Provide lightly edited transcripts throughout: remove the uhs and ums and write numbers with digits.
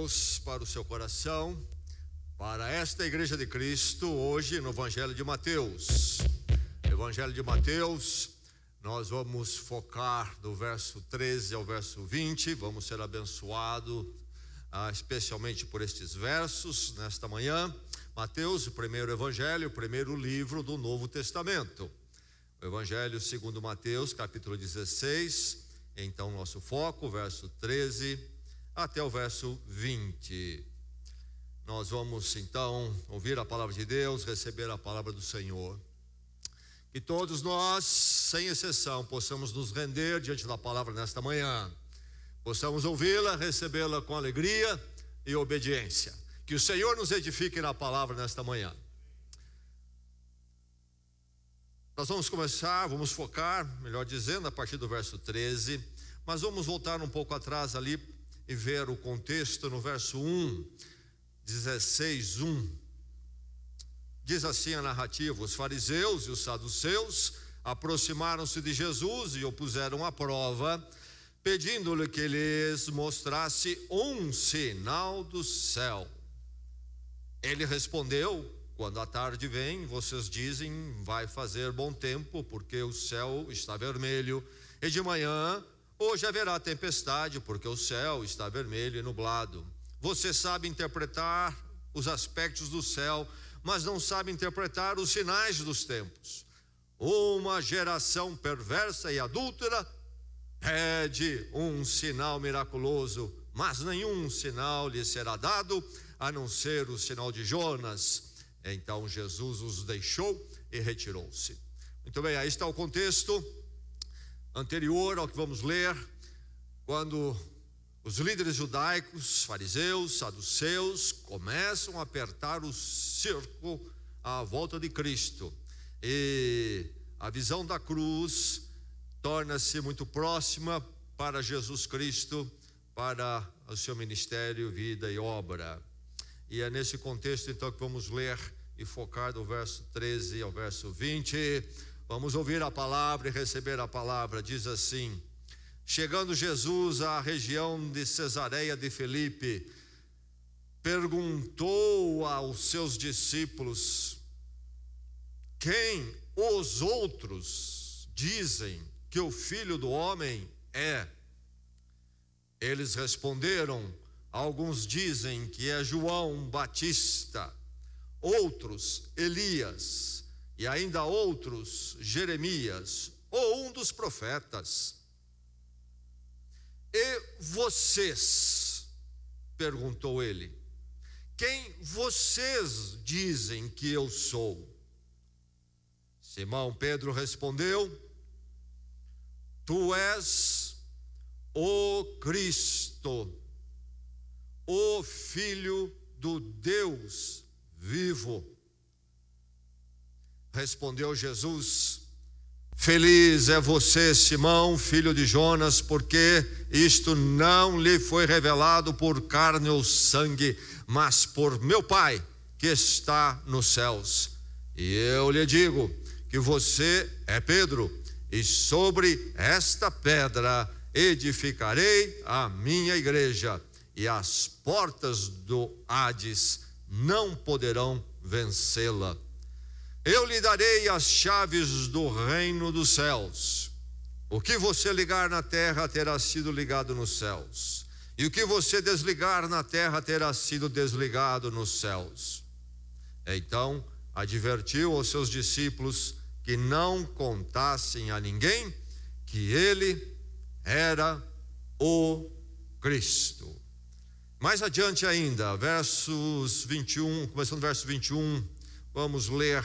Deus para o seu coração, para esta Igreja de Cristo, hoje no Evangelho de Mateus. Evangelho de Mateus, nós vamos focar do verso 13 ao verso 20, vamos ser abençoados especialmente por estes versos nesta manhã. Mateus, o primeiro Evangelho, o primeiro livro do Novo Testamento. O Evangelho segundo Mateus, capítulo 16, então nosso foco, verso 13 até o verso 20. Nós vamos então ouvir a palavra de Deus, receber a palavra do Senhor. Que todos nós, sem exceção, possamos nos render diante da palavra nesta manhã. Possamos ouvi-la, recebê-la com alegria e obediência. Que o Senhor nos edifique na palavra nesta manhã. Nós vamos começar, vamos focar, melhor dizendo, a partir do verso 13. Mas vamos voltar um pouco atrás ali e ver o contexto no verso 1, 16:1. Diz assim a narrativa: os fariseus e os saduceus aproximaram-se de Jesus e o puseram à prova, pedindo-lhe que lhes mostrasse um sinal do céu. Ele respondeu: quando a tarde vem, vocês dizem, vai fazer bom tempo, porque o céu está vermelho, e de manhã, hoje haverá tempestade, porque o céu está vermelho e nublado. Você sabe interpretar os aspectos do céu, mas não sabe interpretar os sinais dos tempos. Uma geração perversa e adúltera pede um sinal miraculoso, mas nenhum sinal lhe será dado, a não ser o sinal de Jonas. Então Jesus os deixou e retirou-se. Muito bem, aí está o contexto anterior ao que vamos ler, quando os líderes judaicos, fariseus, saduceus, começam a apertar o cerco à volta de Cristo. E a visão da cruz torna-se muito próxima para Jesus Cristo, para o seu ministério, vida e obra. E é nesse contexto então que vamos ler e focar do verso 13 ao verso 20. Vamos ouvir a palavra e receber a palavra. Diz assim: chegando Jesus à região de Cesareia de Filipe, perguntou aos seus discípulos: quem os outros dizem que o Filho do Homem é? Eles responderam: alguns dizem que é João Batista, outros Elias, e ainda outros Jeremias, ou um dos profetas. E vocês? Perguntou ele. Quem vocês dizem que eu sou? Simão Pedro respondeu: tu és o Cristo, o Filho do Deus vivo. Respondeu Jesus: feliz é você, Simão, filho de Jonas, porque isto não lhe foi revelado por carne ou sangue, mas por meu Pai que está nos céus. E eu lhe digo que você é Pedro, e sobre esta pedra edificarei a minha igreja, e as portas do Hades não poderão vencê-la. Eu lhe darei as chaves do reino dos céus. O que você ligar na terra terá sido ligado nos céus, e o que você desligar na terra terá sido desligado nos céus. Então advertiu aos seus discípulos que não contassem a ninguém que ele era o Cristo. Mais adiante ainda, versos 21, começando no verso 21, vamos ler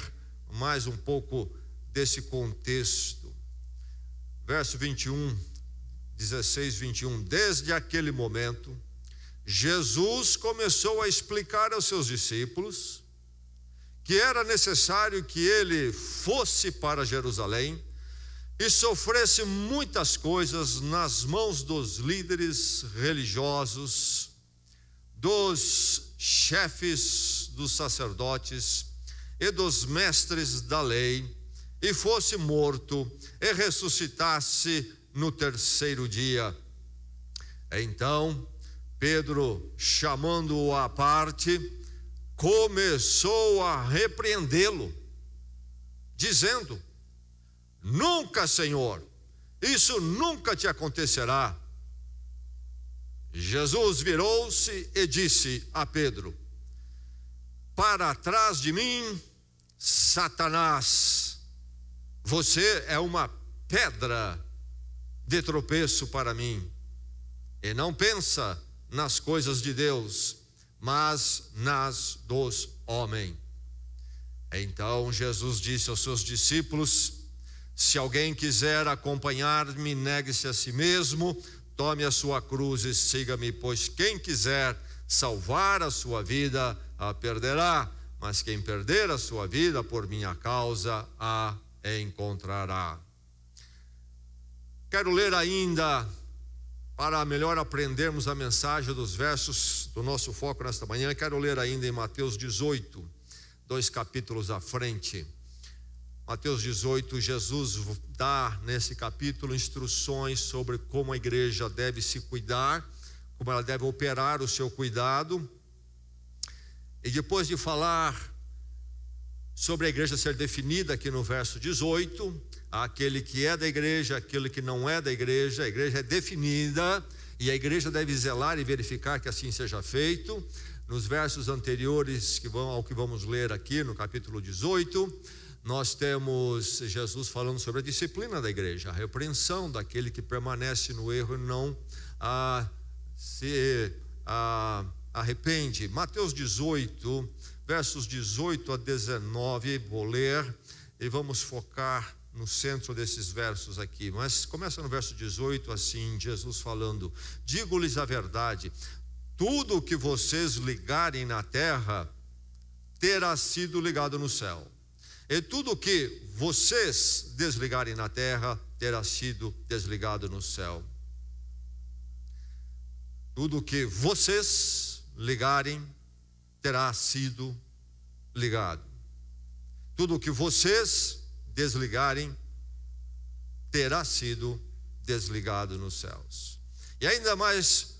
mais um pouco desse contexto. Verso 21, 16, 21. Desde aquele momento, Jesus começou a explicar aos seus discípulos que era necessário que ele fosse para Jerusalém e sofresse muitas coisas nas mãos dos líderes religiosos, dos chefes dos sacerdotes e dos mestres da lei, e fosse morto e ressuscitasse no terceiro dia. Então Pedro, chamando-o à parte, começou a repreendê-lo, dizendo: nunca, Senhor, isso nunca te acontecerá. Jesus virou-se e disse a Pedro: para trás de mim, Satanás, você é uma pedra de tropeço para mim, e não pensa nas coisas de Deus, mas nas dos homens. Então Jesus disse aos seus discípulos: se alguém quiser acompanhar-me, negue-se a si mesmo, tome a sua cruz e siga-me, pois quem quiser salvar a sua vida, a perderá, mas quem perder a sua vida por minha causa, a encontrará. Quero ler ainda, para melhor aprendermos a mensagem dos versos do nosso foco nesta manhã, quero ler ainda em Mateus 18, 2 capítulos à frente. Mateus 18, Jesus dá nesse capítulo instruções sobre como a igreja deve se cuidar, como ela deve operar o seu cuidado. E depois de falar sobre a igreja ser definida aqui no verso 18, aquele que é da igreja, aquele que não é da igreja, a igreja é definida e a igreja deve zelar e verificar que assim seja feito. Nos versos anteriores ao que vamos ler aqui no capítulo 18, nós temos Jesus falando sobre a disciplina da igreja, a repreensão daquele que permanece no erro e não se arrepende. Mateus 18, versos 18 a 19, vou ler e vamos focar no centro desses versos aqui. Mas começa no verso 18 assim, Jesus falando: digo-lhes a verdade, tudo o que vocês ligarem na terra terá sido ligado no céu, e tudo o que vocês desligarem na terra terá sido desligado no céu. Tudo o que vocês ligarem terá sido ligado. Tudo o que vocês desligarem terá sido desligado nos céus. E ainda mais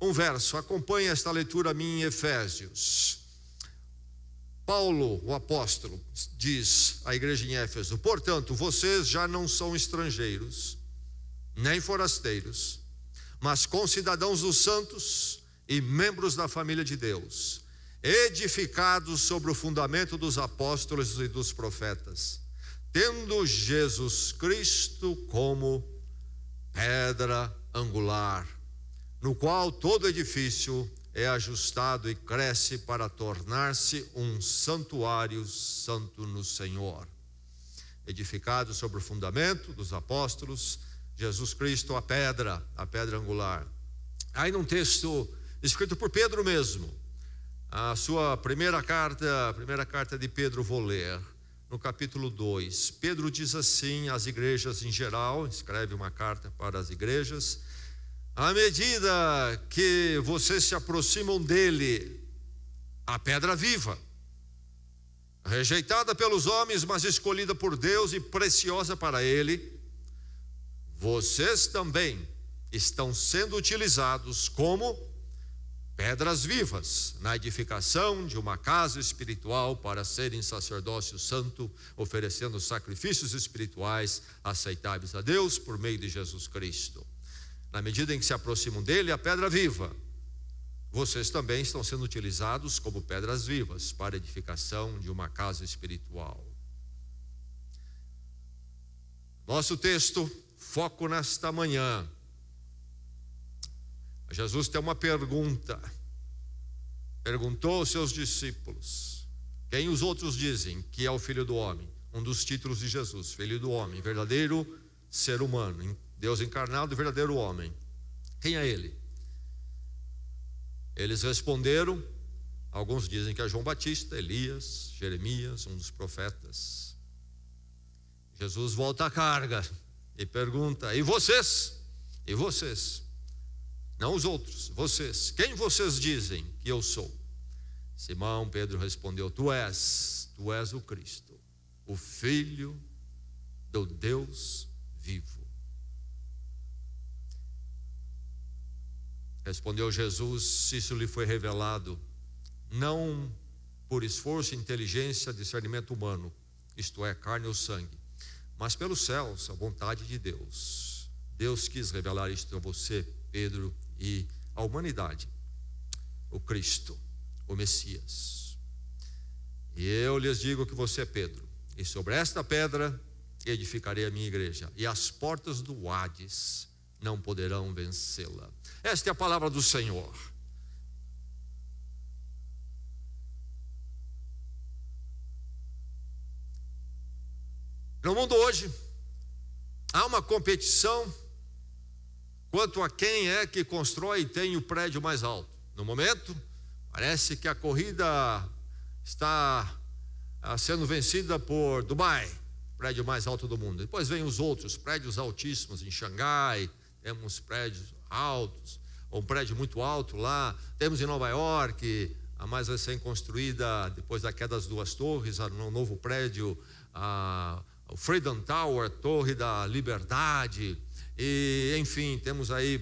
um verso, acompanhe esta leitura minha em Efésios. Paulo, o apóstolo, diz à igreja em Éfeso: portanto, vocês já não são estrangeiros, nem forasteiros, mas concidadãos dos santos e membros da família de Deus, edificados sobre o fundamento dos apóstolos e dos profetas, tendo Jesus Cristo como pedra angular, no qual todo edifício é ajustado e cresce para tornar-se um santuário santo no Senhor. Edificado sobre o fundamento dos apóstolos, Jesus Cristo a pedra angular. Aí num texto escrito por Pedro mesmo, a sua primeira carta de Pedro, vou ler, no capítulo 2. Pedro diz assim às igrejas em geral, escreve uma carta para as igrejas: à medida que vocês se aproximam dele, a pedra viva, rejeitada pelos homens, mas escolhida por Deus e preciosa para ele, vocês também estão sendo utilizados como pedras vivas na edificação de uma casa espiritual para serem sacerdócio santo, oferecendo sacrifícios espirituais aceitáveis a Deus por meio de Jesus Cristo. Na medida em que se aproximam dele, a pedra viva, vocês também estão sendo utilizados como pedras vivas para a edificação de uma casa espiritual. Nosso texto, foco nesta manhã. Jesus tem uma pergunta. Perguntou aos seus discípulos: quem os outros dizem que é o Filho do Homem? Um dos títulos de Jesus, Filho do Homem, verdadeiro ser humano, Deus encarnado e verdadeiro homem. Quem é ele? Eles responderam, alguns dizem que é João Batista, Elias, Jeremias, um dos profetas. Jesus volta à carga e pergunta: e vocês? E vocês? Não os outros, vocês. Quem vocês dizem que eu sou? Simão Pedro respondeu: tu és o Cristo, o Filho do Deus vivo. Respondeu Jesus: isso lhe foi revelado, não por esforço, inteligência, discernimento humano, isto é, carne ou sangue, mas pelos céus, a vontade de Deus. Deus quis revelar isto a você, Pedro, e à humanidade, o Cristo, o Messias. E eu lhes digo que você é Pedro, e sobre esta pedra edificarei a minha igreja, e as portas do Hades não poderão vencê-la. Esta é a palavra do Senhor. No mundo hoje, há uma competição quanto a quem é que constrói e tem o prédio mais alto. No momento, parece que a corrida está sendo vencida por Dubai, prédio mais alto do mundo. Depois vem os outros prédios altíssimos em Xangai, temos prédios altos, um prédio muito alto lá. Temos em Nova York, a mais recém-construída, depois da queda das duas torres, um novo prédio, o Freedom Tower, Torre da Liberdade. E, enfim, temos aí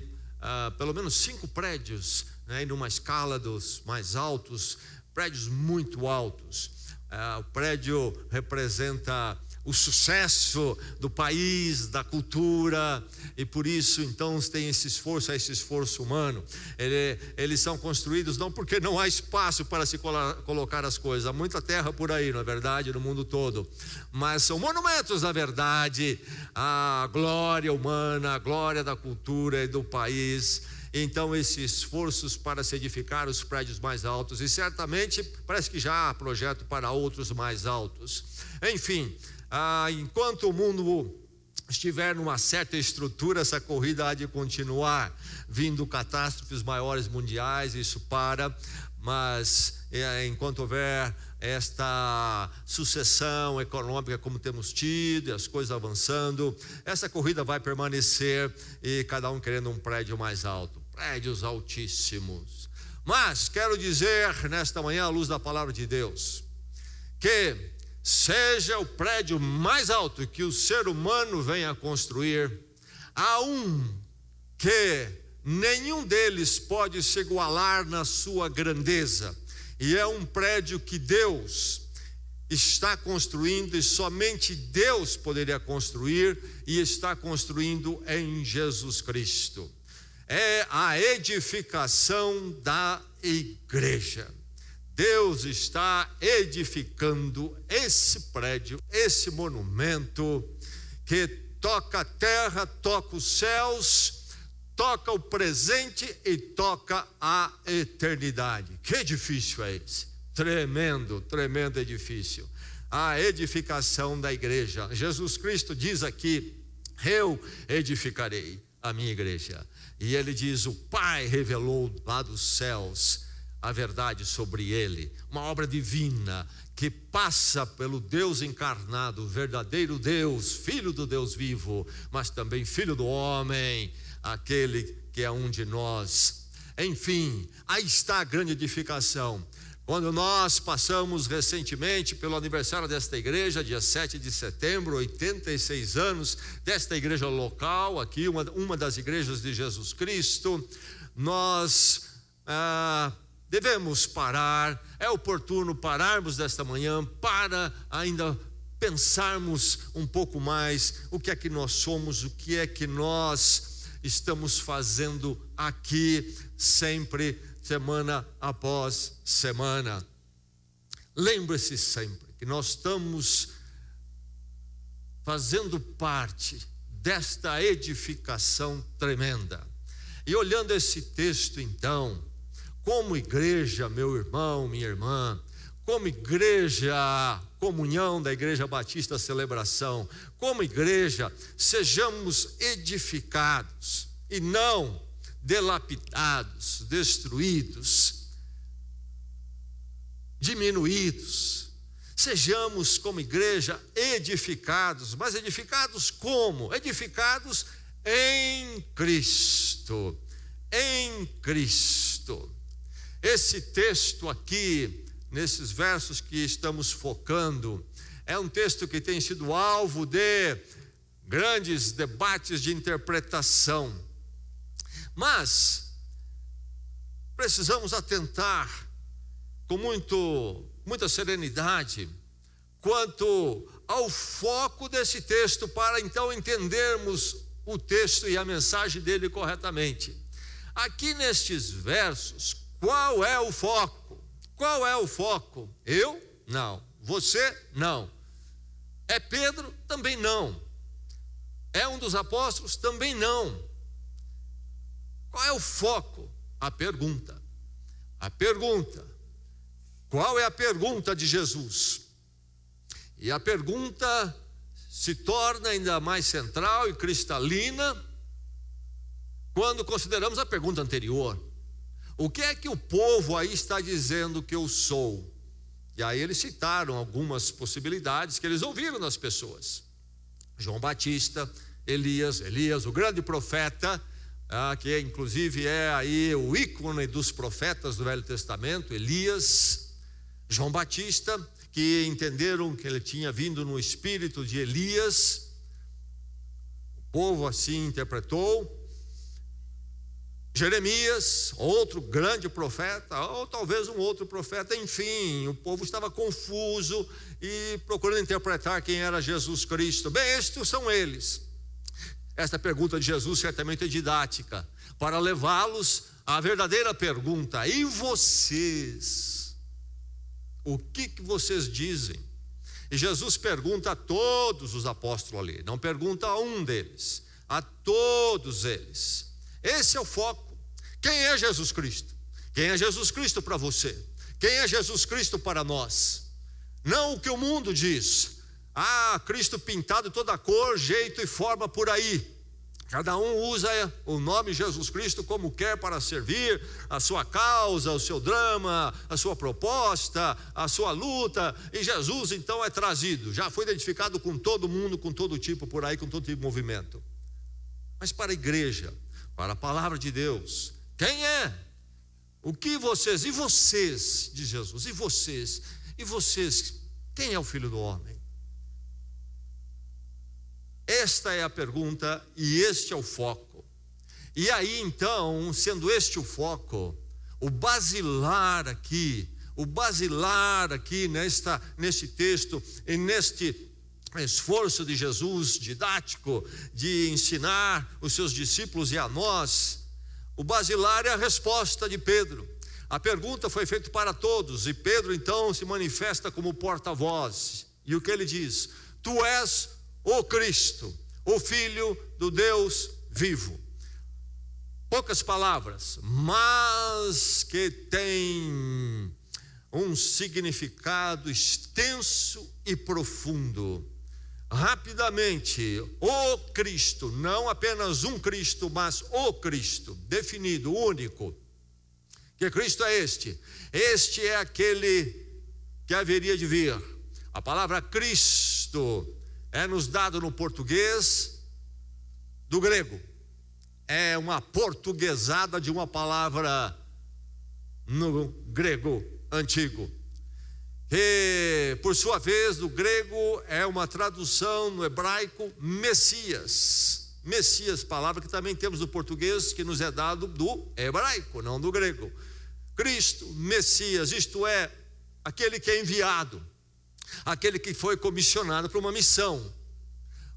pelo menos 5 prédios, né, numa escala dos mais altos, prédios muito altos. O prédio representa o sucesso do país, da cultura, e por isso então tem esse esforço humano. Eles são construídos não porque não há espaço para se colocar as coisas, há muita terra por aí, não é verdade, no mundo todo, mas são monumentos da verdade, a glória humana, a glória da cultura e do país. Então esses esforços para se edificar os prédios mais altos, e certamente parece que já há projeto para outros mais altos. Enfim, enquanto o mundo estiver numa certa estrutura, essa corrida há de continuar, vindo catástrofes maiores mundiais, isso mas enquanto houver esta sucessão econômica como temos tido, e as coisas avançando, essa corrida vai permanecer, e cada um querendo um prédio mais alto, prédios altíssimos. Mas quero dizer nesta manhã, à luz da palavra de Deus, que seja o prédio mais alto que o ser humano venha a construir, há um que nenhum deles pode se igualar na sua grandeza, e é um prédio que Deus está construindo, e somente Deus poderia construir, e está construindo em Jesus Cristo. É a edificação da igreja. Deus está edificando esse prédio, esse monumento que toca a terra, toca os céus, toca o presente e toca a eternidade. Que edifício é esse? Tremendo, tremendo edifício. A edificação da igreja. Jesus Cristo diz aqui: eu edificarei a minha igreja. E ele diz: o Pai revelou lá dos céus a verdade sobre ele, uma obra divina que passa pelo Deus encarnado, o verdadeiro Deus, Filho do Deus vivo, mas também Filho do homem, aquele que é um de nós. Enfim, aí está a grande edificação. Quando nós passamos recentemente pelo aniversário desta igreja, dia 7 de setembro, 86 anos desta igreja local, aqui uma das igrejas de Jesus Cristo, nós devemos parar, é oportuno pararmos desta manhã para ainda pensarmos um pouco mais o que é que nós somos, o que é que nós estamos fazendo aqui, sempre, semana após semana. Lembre-se sempre que nós estamos fazendo parte desta edificação tremenda. E olhando esse texto então, como igreja, meu irmão, minha irmã, como igreja, comunhão da Igreja Batista Celebração, como igreja, sejamos edificados e não delapidados, destruídos, diminuídos. Sejamos como igreja edificados, mas edificados como? Edificados em Cristo, em Cristo. Esse texto aqui, nesses versos que estamos focando, é um texto que tem sido alvo de grandes debates de interpretação. Mas precisamos atentar com muita serenidade quanto ao foco desse texto, para então entendermos o texto e a mensagem dele corretamente. Aqui nestes versos, qual é o foco? Qual é o foco? Eu? Não. Você? Não. É Pedro? Também não. É um dos apóstolos? Também não. Qual é o foco? A pergunta. A pergunta. Qual é a pergunta de Jesus? E a pergunta se torna ainda mais central e cristalina quando consideramos a pergunta anterior. O que é que o povo aí está dizendo que eu sou? E aí eles citaram algumas possibilidades que eles ouviram das pessoas. João Batista, Elias, o grande profeta, que inclusive é aí o ícone dos profetas do Velho Testamento, Elias. João Batista, que entenderam que ele tinha vindo no espírito de Elias. O povo assim interpretou. Jeremias, outro grande profeta, ou talvez um outro profeta, enfim, o povo estava confuso e procurando interpretar quem era Jesus Cristo. Bem, estes são eles. Esta pergunta de Jesus certamente é didática, para levá-los à verdadeira pergunta: e vocês? O que vocês dizem? E Jesus pergunta a todos os apóstolos ali, não pergunta a um deles, a todos eles. Esse é o foco. Quem é Jesus Cristo? Quem é Jesus Cristo para você? Quem é Jesus Cristo para nós? Não o que o mundo diz. Cristo pintado toda cor, jeito e forma por aí. Cada um usa o nome Jesus Cristo como quer para servir a sua causa, o seu drama, a sua proposta, a sua luta. E Jesus então é trazido, já foi identificado com todo mundo, com todo tipo por aí, com todo tipo de movimento. Mas para a igreja, para a palavra de Deus, quem é? O que vocês? E vocês, diz Jesus, e vocês? E vocês? Quem é o Filho do Homem? Esta é a pergunta e este é o foco. E aí então, sendo este o foco, o basilar aqui neste texto e neste esforço de Jesus didático de ensinar os seus discípulos e a nós, o basilar é a resposta de Pedro. A pergunta foi feita para todos e Pedro então se manifesta como porta-voz. E o que ele diz? Tu és o Cristo, o Filho do Deus vivo. Poucas palavras, mas que tem um significado extenso e profundo. Rapidamente, o Cristo, não apenas um Cristo, mas o Cristo, definido, único. Que Cristo é este? Este é aquele que haveria de vir. A palavra Cristo é nos dado no português do grego. É uma portuguesada de uma palavra no grego antigo. Que, por sua vez, do grego é uma tradução no hebraico Messias. Messias, palavra que também temos no português, que nos é dado do hebraico, não do grego. Cristo, Messias, isto é, aquele que é enviado, aquele que foi comissionado para uma missão.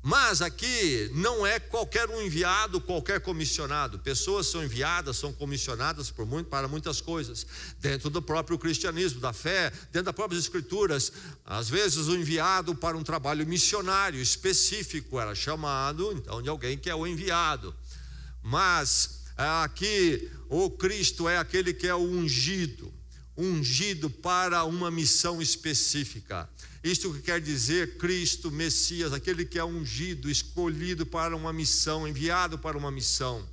Mas aqui não é qualquer um enviado, qualquer comissionado. Pessoas são enviadas, são comissionadas para muitas coisas, dentro do próprio cristianismo, da fé, dentro das próprias escrituras. Às vezes o enviado para um trabalho missionário específico era chamado então de alguém que é o enviado. Mas aqui o Cristo é aquele que é o ungido para uma missão específica. Isto que quer dizer Cristo, Messias, aquele que é ungido, escolhido para uma missão, enviado para uma missão.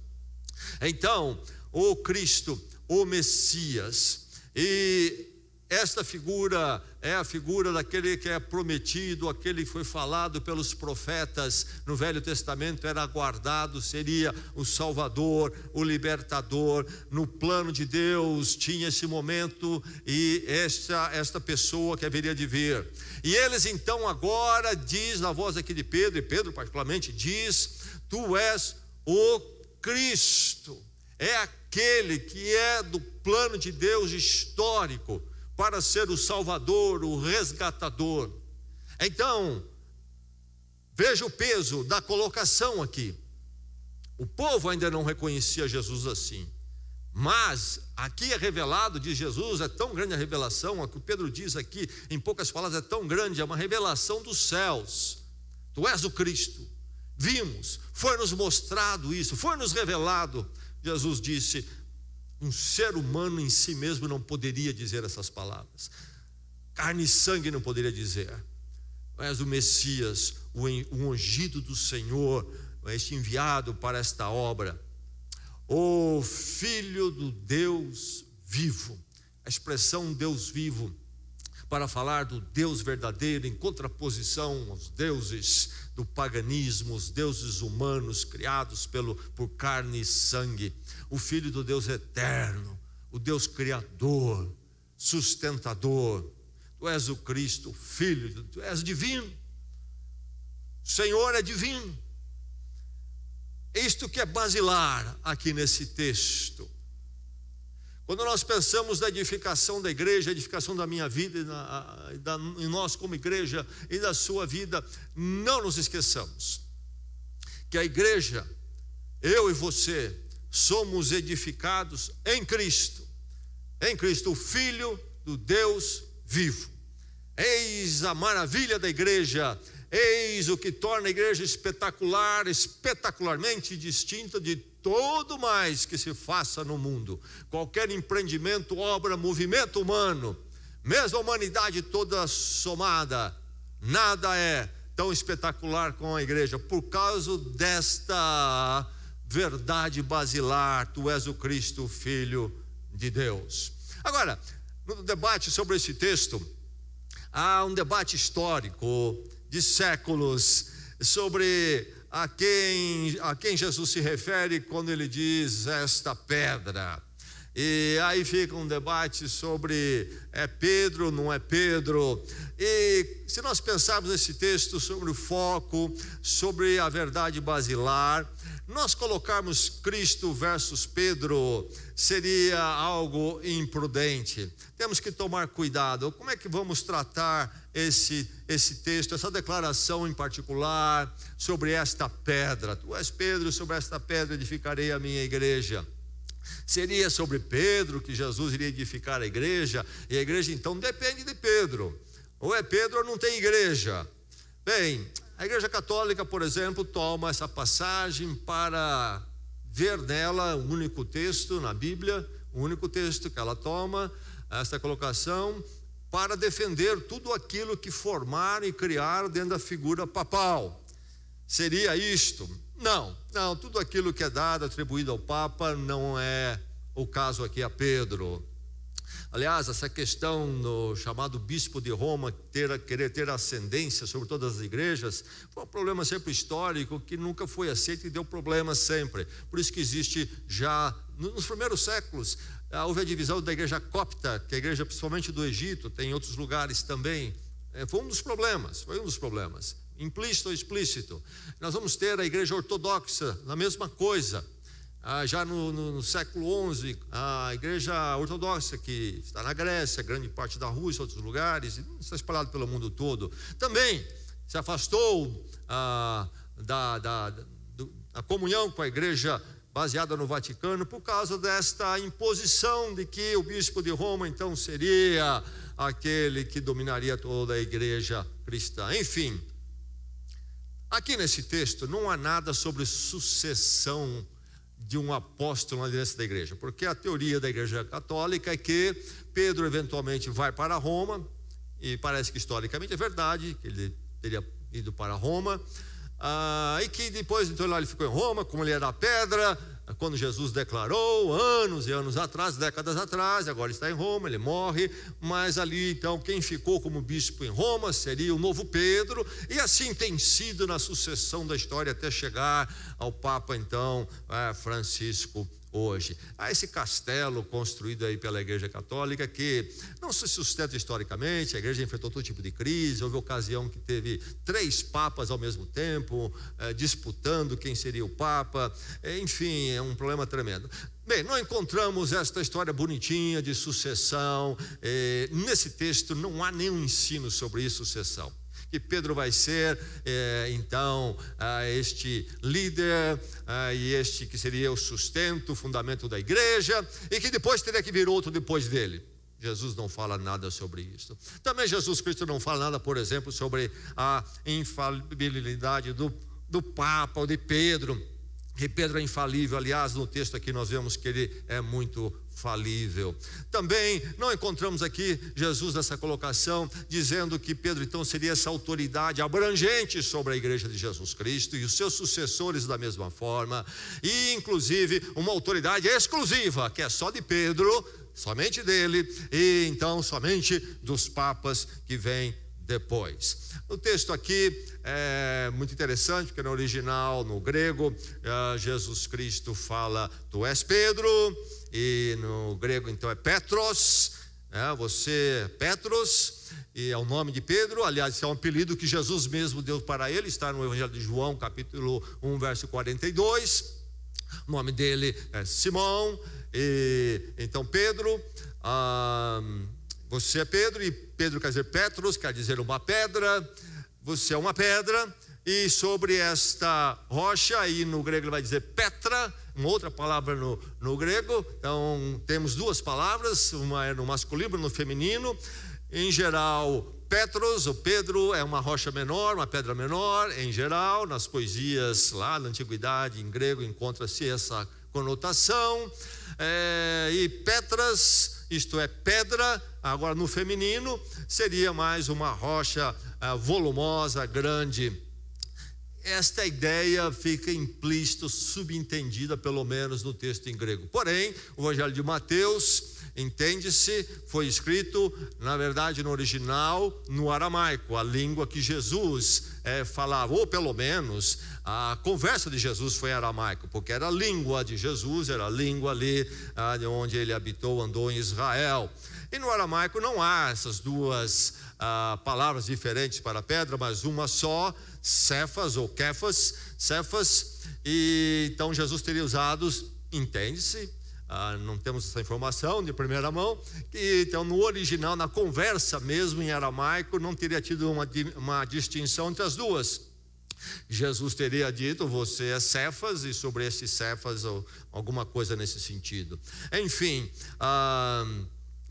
Então, o Cristo, o Messias, e esta figura é a figura daquele que é prometido, aquele que foi falado pelos profetas no Velho Testamento, era aguardado, seria o Salvador, o Libertador. No plano de Deus tinha esse momento e esta pessoa que haveria de vir. E eles então agora diz na voz aqui de Pedro, e Pedro particularmente diz: tu és o Cristo, é aquele aquele que é do plano de Deus histórico para ser o Salvador, o resgatador. Então, veja o peso da colocação aqui. O povo ainda não reconhecia Jesus assim, mas aqui é revelado de Jesus, é tão grande a revelação, o que o Pedro diz aqui, em poucas palavras, é tão grande, é uma revelação dos céus. Tu és o Cristo, vimos, foi-nos mostrado isso, foi-nos revelado. Jesus disse, um ser humano em si mesmo não poderia dizer essas palavras, carne e sangue não poderia dizer. Tu és o Messias, o ungido do Senhor, este enviado para esta obra, o Filho do Deus vivo. A expressão Deus vivo para falar do Deus verdadeiro em contraposição aos deuses do paganismo, os deuses humanos criados por carne e sangue. O Filho do Deus eterno, o Deus criador, sustentador. Tu és o Cristo, Filho, tu és divino. O Senhor é divino. Isto que é basilar aqui nesse texto. Quando nós pensamos na edificação da igreja, a edificação da minha vida e nós como igreja e da sua vida, não nos esqueçamos que a igreja, eu e você, somos edificados em Cristo, o Filho do Deus vivo. Eis a maravilha da igreja, eis o que torna a igreja espetacular, espetacularmente distinta de todo mais que se faça no mundo. Qualquer empreendimento, obra, movimento humano, mesmo a humanidade toda somada, nada é tão espetacular como a igreja, por causa desta verdade basilar: tu és o Cristo, o Filho de Deus. Agora, no debate sobre esse texto, há um debate histórico de séculos sobre a quem Jesus se refere quando ele diz esta pedra. E aí fica um debate sobre é Pedro, não é Pedro. E se nós pensarmos nesse texto sobre o foco, sobre a verdade basilar, nós colocarmos Cristo versus Pedro seria algo imprudente. Temos que tomar cuidado. Como é que vamos tratar esse texto, essa declaração em particular sobre esta pedra? Tu és Pedro, sobre esta pedra edificarei a minha igreja. Seria sobre Pedro que Jesus iria edificar a igreja, e a igreja então depende de Pedro. Ou é Pedro ou não tem igreja. Bem, a Igreja Católica, por exemplo, toma essa passagem para ver nela um único texto na Bíblia, um único texto que ela toma, essa colocação, para defender tudo aquilo que formaram e criaram dentro da figura papal. Seria isto? Não, tudo aquilo que é dado, atribuído ao Papa, não é o caso aqui a Pedro. Aliás, essa questão do chamado bispo de Roma querer ter ascendência sobre todas as igrejas foi um problema sempre histórico que nunca foi aceito e deu problema sempre. Por isso que existe já nos primeiros séculos houve a divisão da igreja copta, que é a igreja principalmente do Egito, tem em outros lugares também. Foi um dos problemas, implícito ou explícito. Nós vamos ter a igreja ortodoxa, a mesma coisa. Já no século XI, a igreja ortodoxa, que está na Grécia, grande parte da Rússia, outros lugares, está espalhado pelo mundo todo, também se afastou da comunhão com a igreja baseada no Vaticano, por causa desta imposição de que o bispo de Roma então seria aquele que dominaria toda a igreja cristã. Enfim, aqui nesse texto não há nada sobre sucessão de um apóstolo na liderança da igreja, porque a teoria da igreja católica é que Pedro eventualmente vai para Roma, e parece que historicamente é verdade, que ele teria ido para Roma, e que depois então ele ficou em Roma, como ele era a pedra, quando Jesus declarou anos e anos atrás, décadas atrás, agora está em Roma, ele morre, mas ali então quem ficou como bispo em Roma seria o novo Pedro, e assim tem sido na sucessão da história até chegar ao Papa então Francisco hoje. Há esse castelo construído aí pela Igreja Católica que não se sustenta historicamente. A igreja enfrentou todo tipo de crise. Houve ocasião que teve 3 papas ao mesmo tempo, disputando quem seria o papa. Enfim, é um problema tremendo. Bem, não encontramos esta história bonitinha de sucessão. Nesse texto não há nenhum ensino sobre sucessão. Que Pedro vai ser, então, este líder, e este que seria o sustento, o fundamento da igreja, e que depois teria que vir outro depois dele. Jesus não fala nada sobre isso. Também Jesus Cristo não fala nada, por exemplo, sobre a infalibilidade do Papa ou de Pedro. E Pedro é infalível. Aliás, no texto aqui nós vemos que ele é muito falível. Também não encontramos aqui Jesus nessa colocação dizendo que Pedro então seria essa autoridade abrangente sobre a igreja de Jesus Cristo e os seus sucessores da mesma forma, e inclusive uma autoridade exclusiva que é só de Pedro, somente dele, e então somente dos papas que vêm depois. O texto aqui é muito interessante, porque no original, no grego, Jesus Cristo fala: tu és Pedro, e no grego então é Petros, você é Petros, e é o nome de Pedro. Aliás, é um apelido que Jesus mesmo deu para ele, está no Evangelho de João, capítulo 1, verso 42. O nome dele é Simão, e então Pedro, você é Pedro, e Pedro quer dizer Petros, quer dizer uma pedra. Você é uma pedra, e sobre esta rocha, aí no grego ele vai dizer Petra, uma outra palavra no grego. Então temos 2 palavras, uma é no masculino e no feminino. Em geral, Petros, ou Pedro, é uma rocha menor, uma pedra menor. Em geral, nas poesias lá na antiguidade, em grego, encontra-se essa conotação. E Petras, isto é pedra, agora no feminino, seria mais uma rocha volumosa, grande. Esta ideia fica implícita, subentendida, pelo menos no texto em grego. Porém, o Evangelho de Mateus, entende-se, foi escrito, na verdade, no original, no aramaico, a língua que Jesus falava, ou pelo menos a conversa de Jesus foi aramaico, porque era a língua de Jesus, era a língua ali de onde ele habitou, andou em Israel. E no aramaico não há essas 2 palavras diferentes para pedra, mas uma só, Cefas ou Kefas, Cefas. E então Jesus teria usado, entende-se, não temos essa informação de primeira mão, que então no original, na conversa mesmo em aramaico, não teria tido uma distinção entre as 2. Jesus teria dito: você é Cefas, e sobre esse Cefas, ou alguma coisa nesse sentido. Enfim,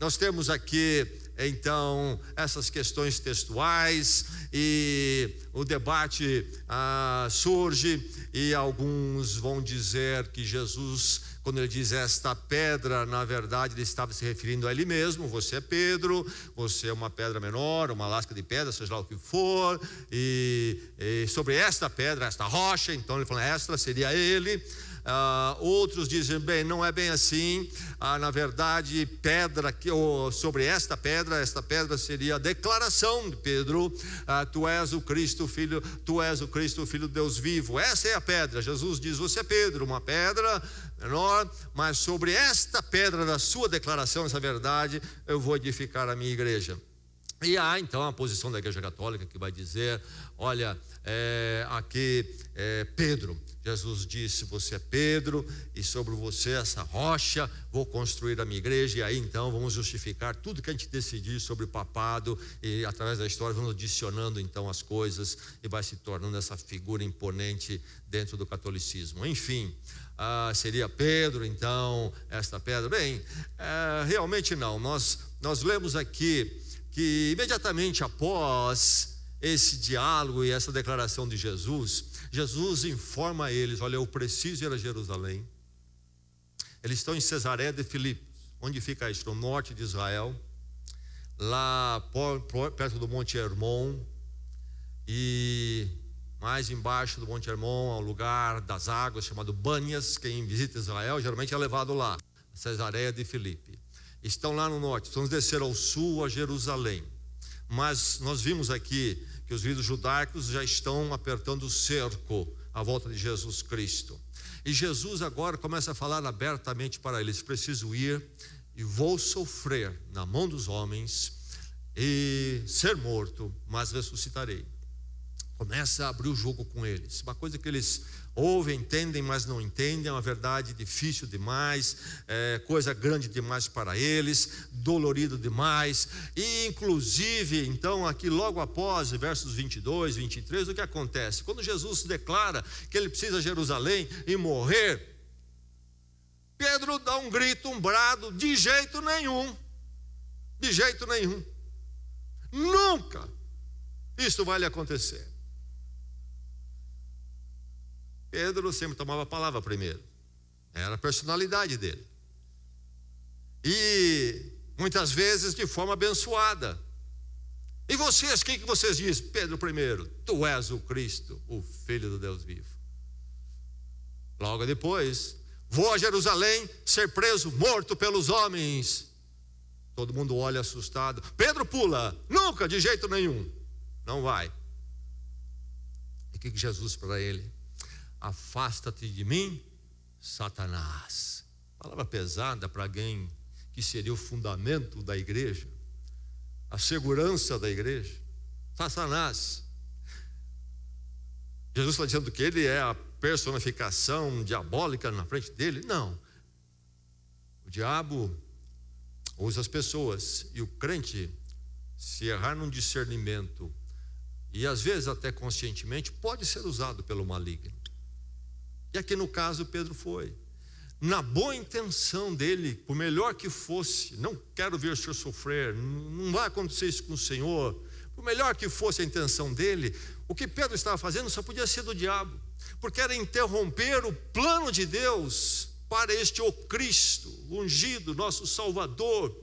nós temos aqui então essas questões textuais, e o debate surge, e alguns vão dizer que Jesus, quando ele diz esta pedra, na verdade ele estava se referindo a ele mesmo. Você é Pedro, você é uma pedra menor, uma lasca de pedra, seja lá o que for, e sobre esta pedra, esta rocha, então ele falou, esta seria ele. Outros dizem, bem, não é bem assim. Na verdade, pedra, sobre esta pedra seria a declaração de Pedro: tu és o Cristo, filho de Deus vivo. Essa é a pedra. Jesus diz: você é Pedro, uma pedra menor, mas sobre esta pedra da sua declaração, essa verdade, eu vou edificar a minha igreja. E há então a posição da Igreja Católica que vai dizer: olha, aqui Pedro, Jesus disse: você é Pedro, e sobre você, essa rocha, vou construir a minha igreja. E aí então vamos justificar tudo que a gente decidir sobre o papado, e através da história vamos adicionando então as coisas, e vai se tornando essa figura imponente dentro do catolicismo. Enfim, seria Pedro então esta pedra? Bem, realmente não. Nós lemos aqui que imediatamente após esse diálogo e essa declaração de Jesus, Jesus informa a eles: olha, eu preciso ir a Jerusalém. Eles estão em Cesareia de Filipe. Onde fica isso? No norte de Israel, lá perto do Monte Hermon, e mais embaixo do Monte Hermon há um lugar das águas chamado Bânias. Quem visita Israel geralmente é levado lá, Cesareia de Filipe. Estão lá no norte, vamos descer ao sul a Jerusalém. Mas nós vimos aqui que os líderes judaicos já estão apertando o cerco à volta de Jesus Cristo. E Jesus agora começa a falar abertamente para eles: preciso ir e vou sofrer na mão dos homens e ser morto, mas ressuscitarei. Começa a abrir o jogo com eles, uma coisa que eles ouvem, entendem, mas não entendem, é uma verdade difícil demais, coisa grande demais para eles, dolorido demais. E inclusive, então, aqui logo após, versos 22, 23, o que acontece? Quando Jesus declara que ele precisa Jerusalém e morrer, Pedro dá um grito, um brado: de jeito nenhum, de jeito nenhum, nunca isso vai lhe acontecer. Pedro sempre tomava a palavra primeiro, era a personalidade dele, e muitas vezes de forma abençoada. E vocês, o que vocês dizem? Pedro primeiro: tu és o Cristo, o Filho do Deus vivo. Logo depois: vou a Jerusalém ser preso, morto pelos homens. Todo mundo olha assustado. Pedro pula: nunca, de jeito nenhum, não vai. E o que Jesus para ele? Afasta-te de mim, Satanás. Palavra pesada para alguém que seria o fundamento da igreja, a segurança da igreja. Satanás. Jesus está dizendo que ele é a personificação diabólica na frente dele? Não. O diabo usa as pessoas, e o crente, se errar num discernimento, e às vezes até conscientemente, pode ser usado pelo maligno. E aqui no caso Pedro foi, na boa intenção dele, por melhor que fosse: não quero ver o senhor sofrer, não vai acontecer isso com o senhor. Por melhor que fosse a intenção dele, o que Pedro estava fazendo só podia ser do diabo, porque era interromper o plano de Deus para este o Cristo, o ungido, nosso Salvador,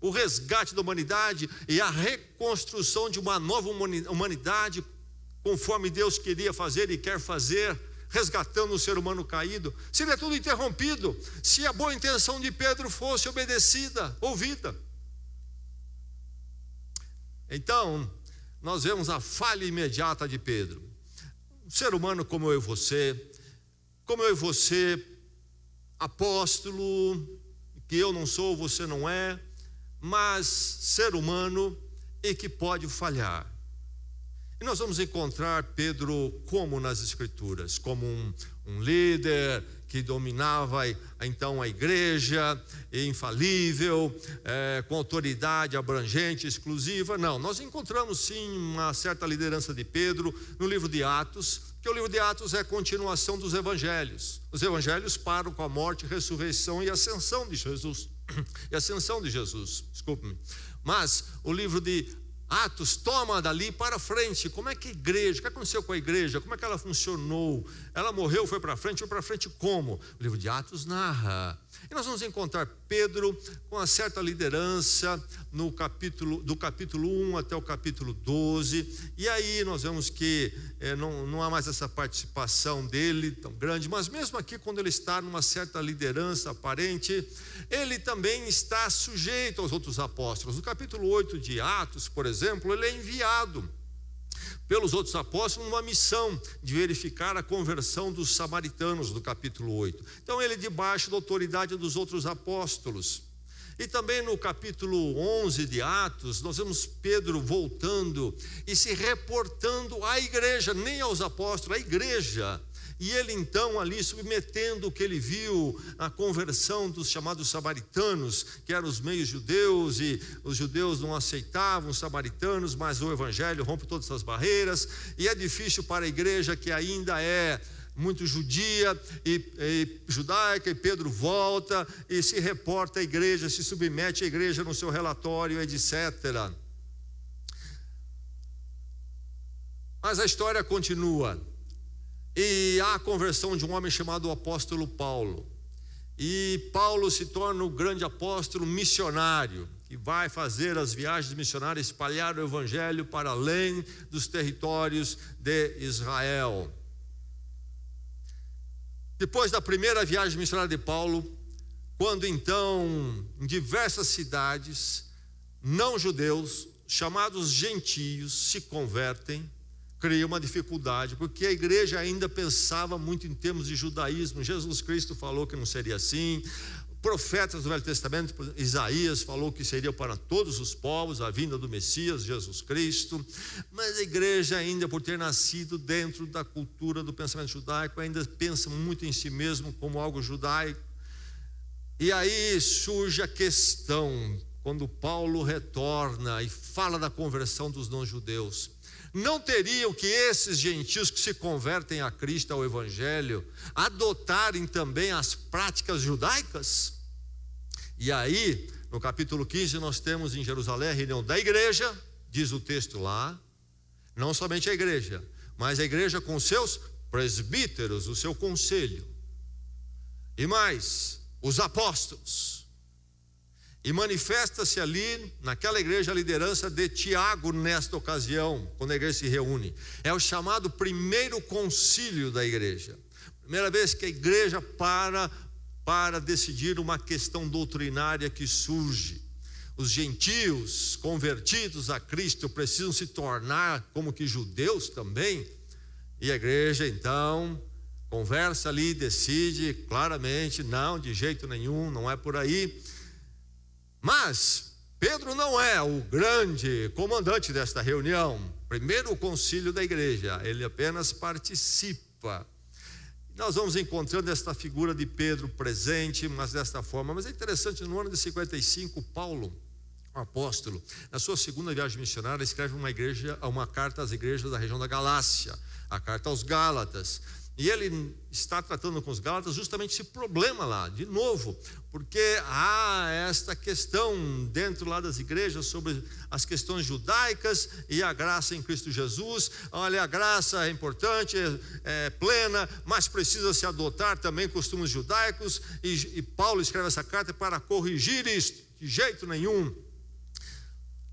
o resgate da humanidade e a reconstrução de uma nova humanidade, conforme Deus queria fazer e quer fazer, resgatando o ser humano caído. Seria tudo interrompido se a boa intenção de Pedro fosse obedecida, ouvida. Então, nós vemos a falha imediata de Pedro. Um ser humano como eu e você, apóstolo, que eu não sou, você não é, mas ser humano e que pode falhar. E nós vamos encontrar Pedro como nas Escrituras, como um líder que dominava então a igreja, infalível, com autoridade abrangente, exclusiva. Não, nós encontramos sim uma certa liderança de Pedro no livro de Atos, que o livro de Atos é a continuação dos evangelhos. Os evangelhos param com a morte, ressurreição e ascensão de Jesus. Desculpe-me. Mas o livro de Atos toma dali para frente. Como é que a igreja, o que aconteceu com a igreja? Como é que ela funcionou? Ela morreu, foi para frente como? O livro de Atos narra. E nós vamos encontrar Pedro com uma certa liderança do capítulo 1 até o capítulo 12. E aí nós vemos que não há mais essa participação dele tão grande, mas mesmo aqui, quando ele está numa certa liderança aparente, ele também está sujeito aos outros apóstolos. No capítulo 8 de Atos, por exemplo, ele é enviado pelos outros apóstolos numa missão de verificar a conversão dos samaritanos, do capítulo 8. Então ele debaixo da autoridade dos outros apóstolos. E também no capítulo 11 de Atos, nós vemos Pedro voltando e se reportando à igreja, nem aos apóstolos, à igreja. E ele então ali submetendo o que ele viu, a conversão dos chamados samaritanos, que eram os meios judeus, e os judeus não aceitavam os samaritanos, mas o evangelho rompe todas essas barreiras, e é difícil para a igreja que ainda é muito judia e judaica, e Pedro volta e se reporta à igreja, se submete à igreja no seu relatório, etc. Mas a história continua. E há a conversão de um homem chamado apóstolo Paulo. E Paulo se torna o grande apóstolo missionário, que vai fazer as viagens missionárias, espalhar o evangelho para além dos territórios de Israel. Depois da primeira viagem missionária de Paulo, quando então em diversas cidades, não judeus, chamados gentios, se convertem, cria uma dificuldade, porque a igreja ainda pensava muito em termos de judaísmo. Jesus Cristo falou que não seria assim. Profetas do Velho Testamento, Isaías falou que seria para todos os povos a vinda do Messias, Jesus Cristo. Mas a igreja ainda, por ter nascido dentro da cultura do pensamento judaico, ainda pensa muito em si mesmo como algo judaico. E aí surge a questão, quando Paulo retorna e fala da conversão dos não-judeus. Não teriam que esses gentios que se convertem a Cristo, ao Evangelho, adotarem também as práticas judaicas? E aí, no capítulo 15, nós temos em Jerusalém a reunião da igreja, diz o texto lá, não somente a igreja, mas a igreja com seus presbíteros, o seu conselho, e mais, os apóstolos. E manifesta-se ali, naquela igreja, a liderança de Tiago nesta ocasião, quando a igreja se reúne. É o chamado primeiro concílio da igreja. Primeira vez que a igreja para decidir uma questão doutrinária que surge. Os gentios convertidos a Cristo precisam se tornar como que judeus também. E a igreja, então, conversa ali, decide claramente, não, de jeito nenhum, não é por aí. Mas Pedro não é o grande comandante desta reunião, primeiro concílio da igreja, ele apenas participa. Nós vamos encontrando esta figura de Pedro presente, mas desta forma. Mas é interessante, no ano de 55, Paulo, o apóstolo, na sua segunda viagem missionária, escreve uma carta às igrejas da região da Galácia, a carta aos Gálatas. E ele está tratando com os Gálatas justamente esse problema lá, de novo, porque há esta questão dentro lá das igrejas sobre as questões judaicas e a graça em Cristo Jesus. Olha, a graça é importante, é plena, mas precisa se adotar também costumes judaicos, e Paulo escreve essa carta para corrigir isto, de jeito nenhum.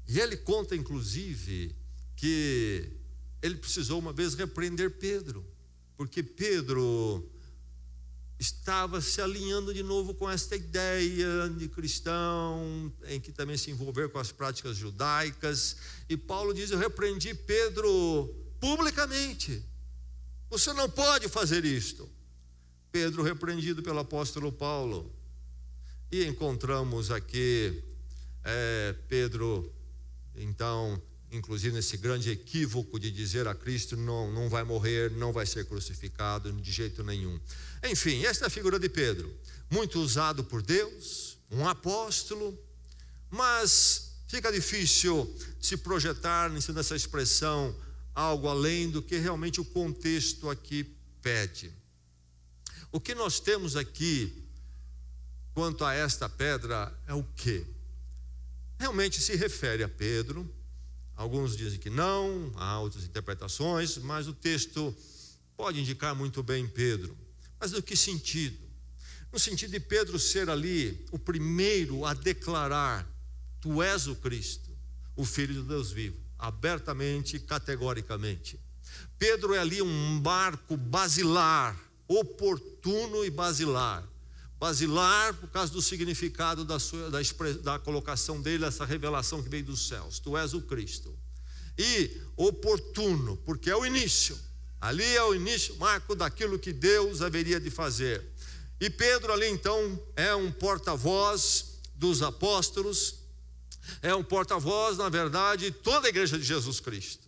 E ele conta inclusive que ele precisou uma vez repreender Pedro, porque Pedro estava se alinhando de novo com esta ideia de cristão, em que também se envolver com as práticas judaicas. E Paulo diz: eu repreendi Pedro publicamente. Você não pode fazer isto. Pedro repreendido pelo apóstolo Paulo. E encontramos aqui Pedro, então, inclusive nesse grande equívoco de dizer a Cristo: não vai morrer, não vai ser crucificado de jeito nenhum. Enfim, esta é a figura de Pedro, muito usado por Deus, um apóstolo, mas fica difícil se projetar em cima dessa expressão algo além do que realmente o contexto aqui pede. O que nós temos aqui quanto a esta pedra é o quê? Realmente se refere a Pedro. Alguns dizem que não, há outras interpretações, mas o texto pode indicar muito bem Pedro. Mas no que sentido? No sentido de Pedro ser ali o primeiro a declarar: tu és o Cristo, o Filho de Deus vivo, abertamente, categoricamente. Pedro é ali um marco basilar, oportuno e basilar. Basilar por causa do significado da colocação dele, essa revelação que veio dos céus: tu és o Cristo. E oportuno, porque é o início. Ali é o início, marco daquilo que Deus haveria de fazer. E Pedro ali então é um porta-voz dos apóstolos, é um porta-voz, na verdade, de toda a igreja de Jesus Cristo.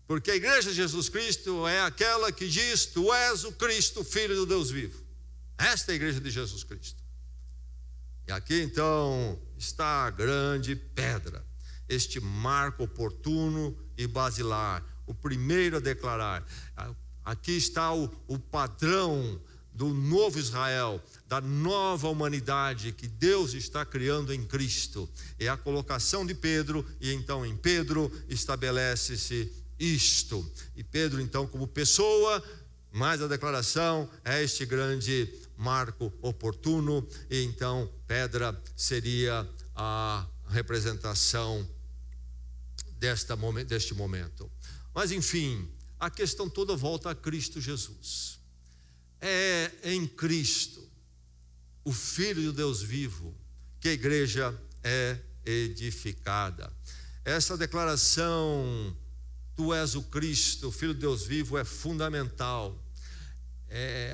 Porque a igreja de Jesus Cristo é aquela que diz: tu és o Cristo, Filho do Deus vivo. Esta é a igreja de Jesus Cristo. E aqui então está a grande pedra, este marco oportuno e basilar, o primeiro a declarar. Aqui está o padrão do novo Israel, da nova humanidade que Deus está criando em Cristo. É a colocação de Pedro, e então em Pedro estabelece-se isto. E Pedro então como pessoa, mais a declaração, é este grande marco oportuno. E então pedra seria a representação deste momento. Mas enfim, a questão toda volta a Cristo Jesus. É em Cristo, o Filho de Deus vivo, que a igreja é edificada. Essa declaração tu és o Cristo, o Filho de Deus vivo, é fundamental.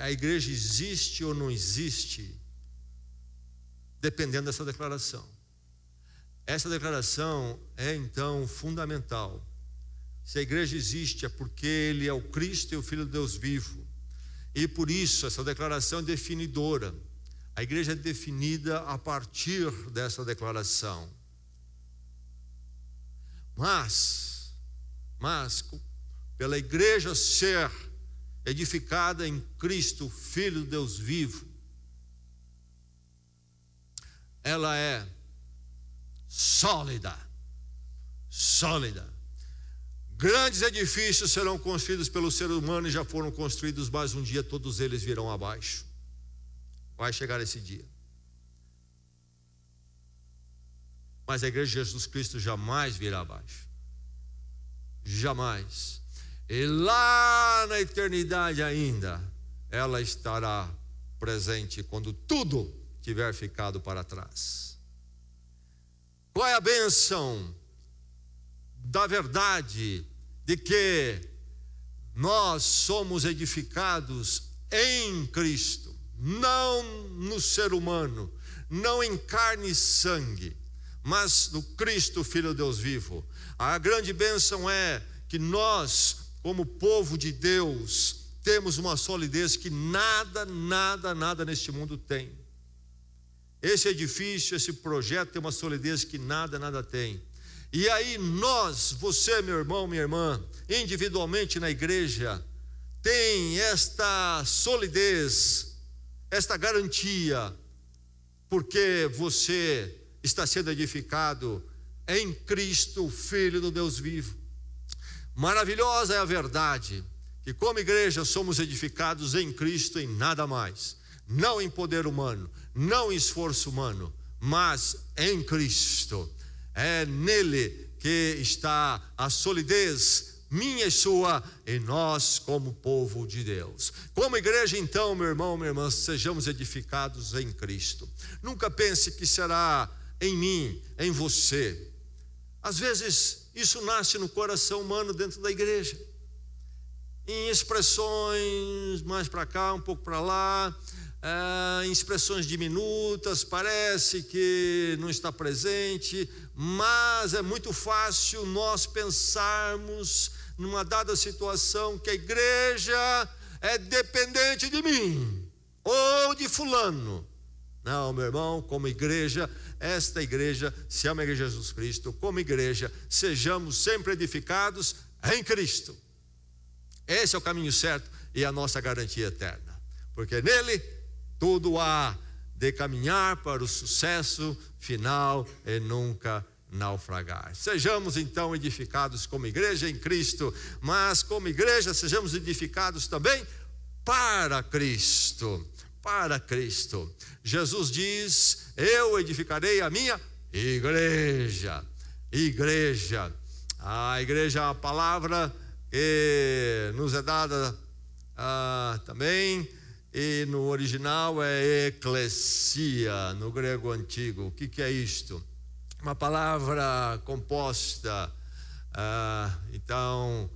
A igreja existe ou não existe, dependendo dessa declaração. Essa declaração é então fundamental. Se a igreja existe é porque Ele é o Cristo e o Filho de Deus vivo. E por isso essa declaração é definidora. A igreja é definida a partir dessa declaração. Mas pela igreja ser edificada em Cristo, Filho de Deus vivo, ela é sólida. Grandes edifícios serão construídos pelo ser humano e já foram construídos, mas um dia todos eles virão abaixo. Vai chegar esse dia. Mas a igreja de Jesus Cristo jamais virá abaixo. Jamais. E lá na eternidade ainda, ela estará presente quando tudo tiver ficado para trás. Qual é a bênção da verdade de que nós somos edificados em Cristo, não no ser humano, não em carne e sangue, mas no Cristo, Filho de Deus vivo? A grande bênção é que nós, como povo de Deus, temos uma solidez que nada neste mundo tem. Esse edifício, esse projeto tem uma solidez que nada tem. E aí nós, você, meu irmão, minha irmã, individualmente na igreja, tem esta solidez, esta garantia, porque você está sendo edificado em Cristo, Filho do Deus vivo. Maravilhosa é a verdade, que como igreja somos edificados em Cristo, em nada mais, não em poder humano, não em esforço humano, mas em Cristo. É nele que está a solidez minha e sua, e nós como povo de Deus. Como igreja então, meu irmão, minha irmã, sejamos edificados em Cristo. Nunca pense que será em mim, em você. Às vezes isso nasce no coração humano dentro da igreja, em expressões mais para cá, um pouco para lá, em expressões diminutas, parece que não está presente, mas é muito fácil nós pensarmos numa dada situação que a igreja é dependente de mim ou de fulano. Não, meu irmão, como igreja, esta igreja se chama a Igreja de Jesus Cristo. Como igreja, sejamos sempre edificados em Cristo. Esse é o caminho certo e a nossa garantia eterna, porque nele tudo há de caminhar para o sucesso final e nunca naufragar. Sejamos então edificados como igreja em Cristo, mas como igreja sejamos edificados também para Cristo. Para Cristo. Jesus diz: eu edificarei a minha igreja. Igreja. A igreja é uma palavra que nos é dada também, e no original é eclesia, no grego antigo. O que é isto? Uma palavra composta, então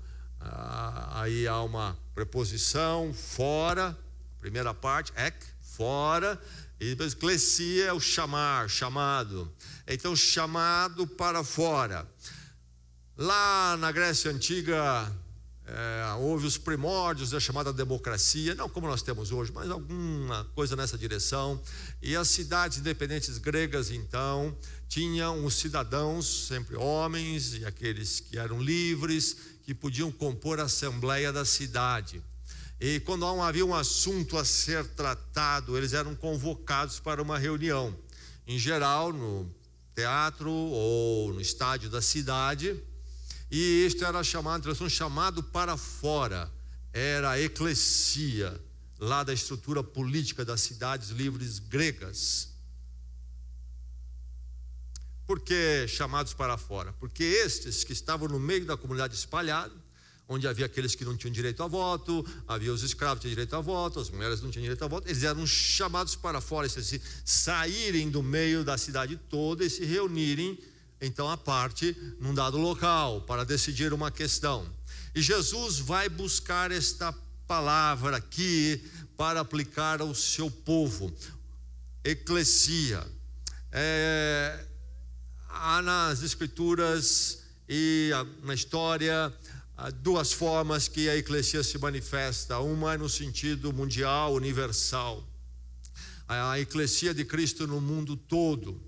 aí há uma preposição, fora, primeira parte, fora, e depois eclesia é o chamar, chamado. Então chamado para fora. Lá na Grécia Antiga houve os primórdios da chamada democracia, não como nós temos hoje, mas alguma coisa nessa direção. E as cidades independentes gregas então tinham os cidadãos, sempre homens, e aqueles que eram livres, que podiam compor a assembleia da cidade. E quando havia um assunto a ser tratado, eles eram convocados para uma reunião, em geral no teatro ou no estádio da cidade. E isto era chamado para fora, era a eclesia, lá da estrutura política das cidades livres gregas. Por que chamados para fora? Porque estes que estavam no meio da comunidade espalhada, onde havia aqueles que não tinham direito a voto, havia os escravos que tinham direito a voto, as mulheres não tinham direito a voto, eles eram chamados para fora, saírem do meio da cidade toda e se reunirem então a parte num dado local para decidir uma questão. E Jesus vai buscar esta palavra aqui para aplicar ao seu povo. Eclesia. Há nas Escrituras e na história duas formas que a eclesia se manifesta. Uma é no sentido mundial, universal. A eclesia de Cristo no mundo todo.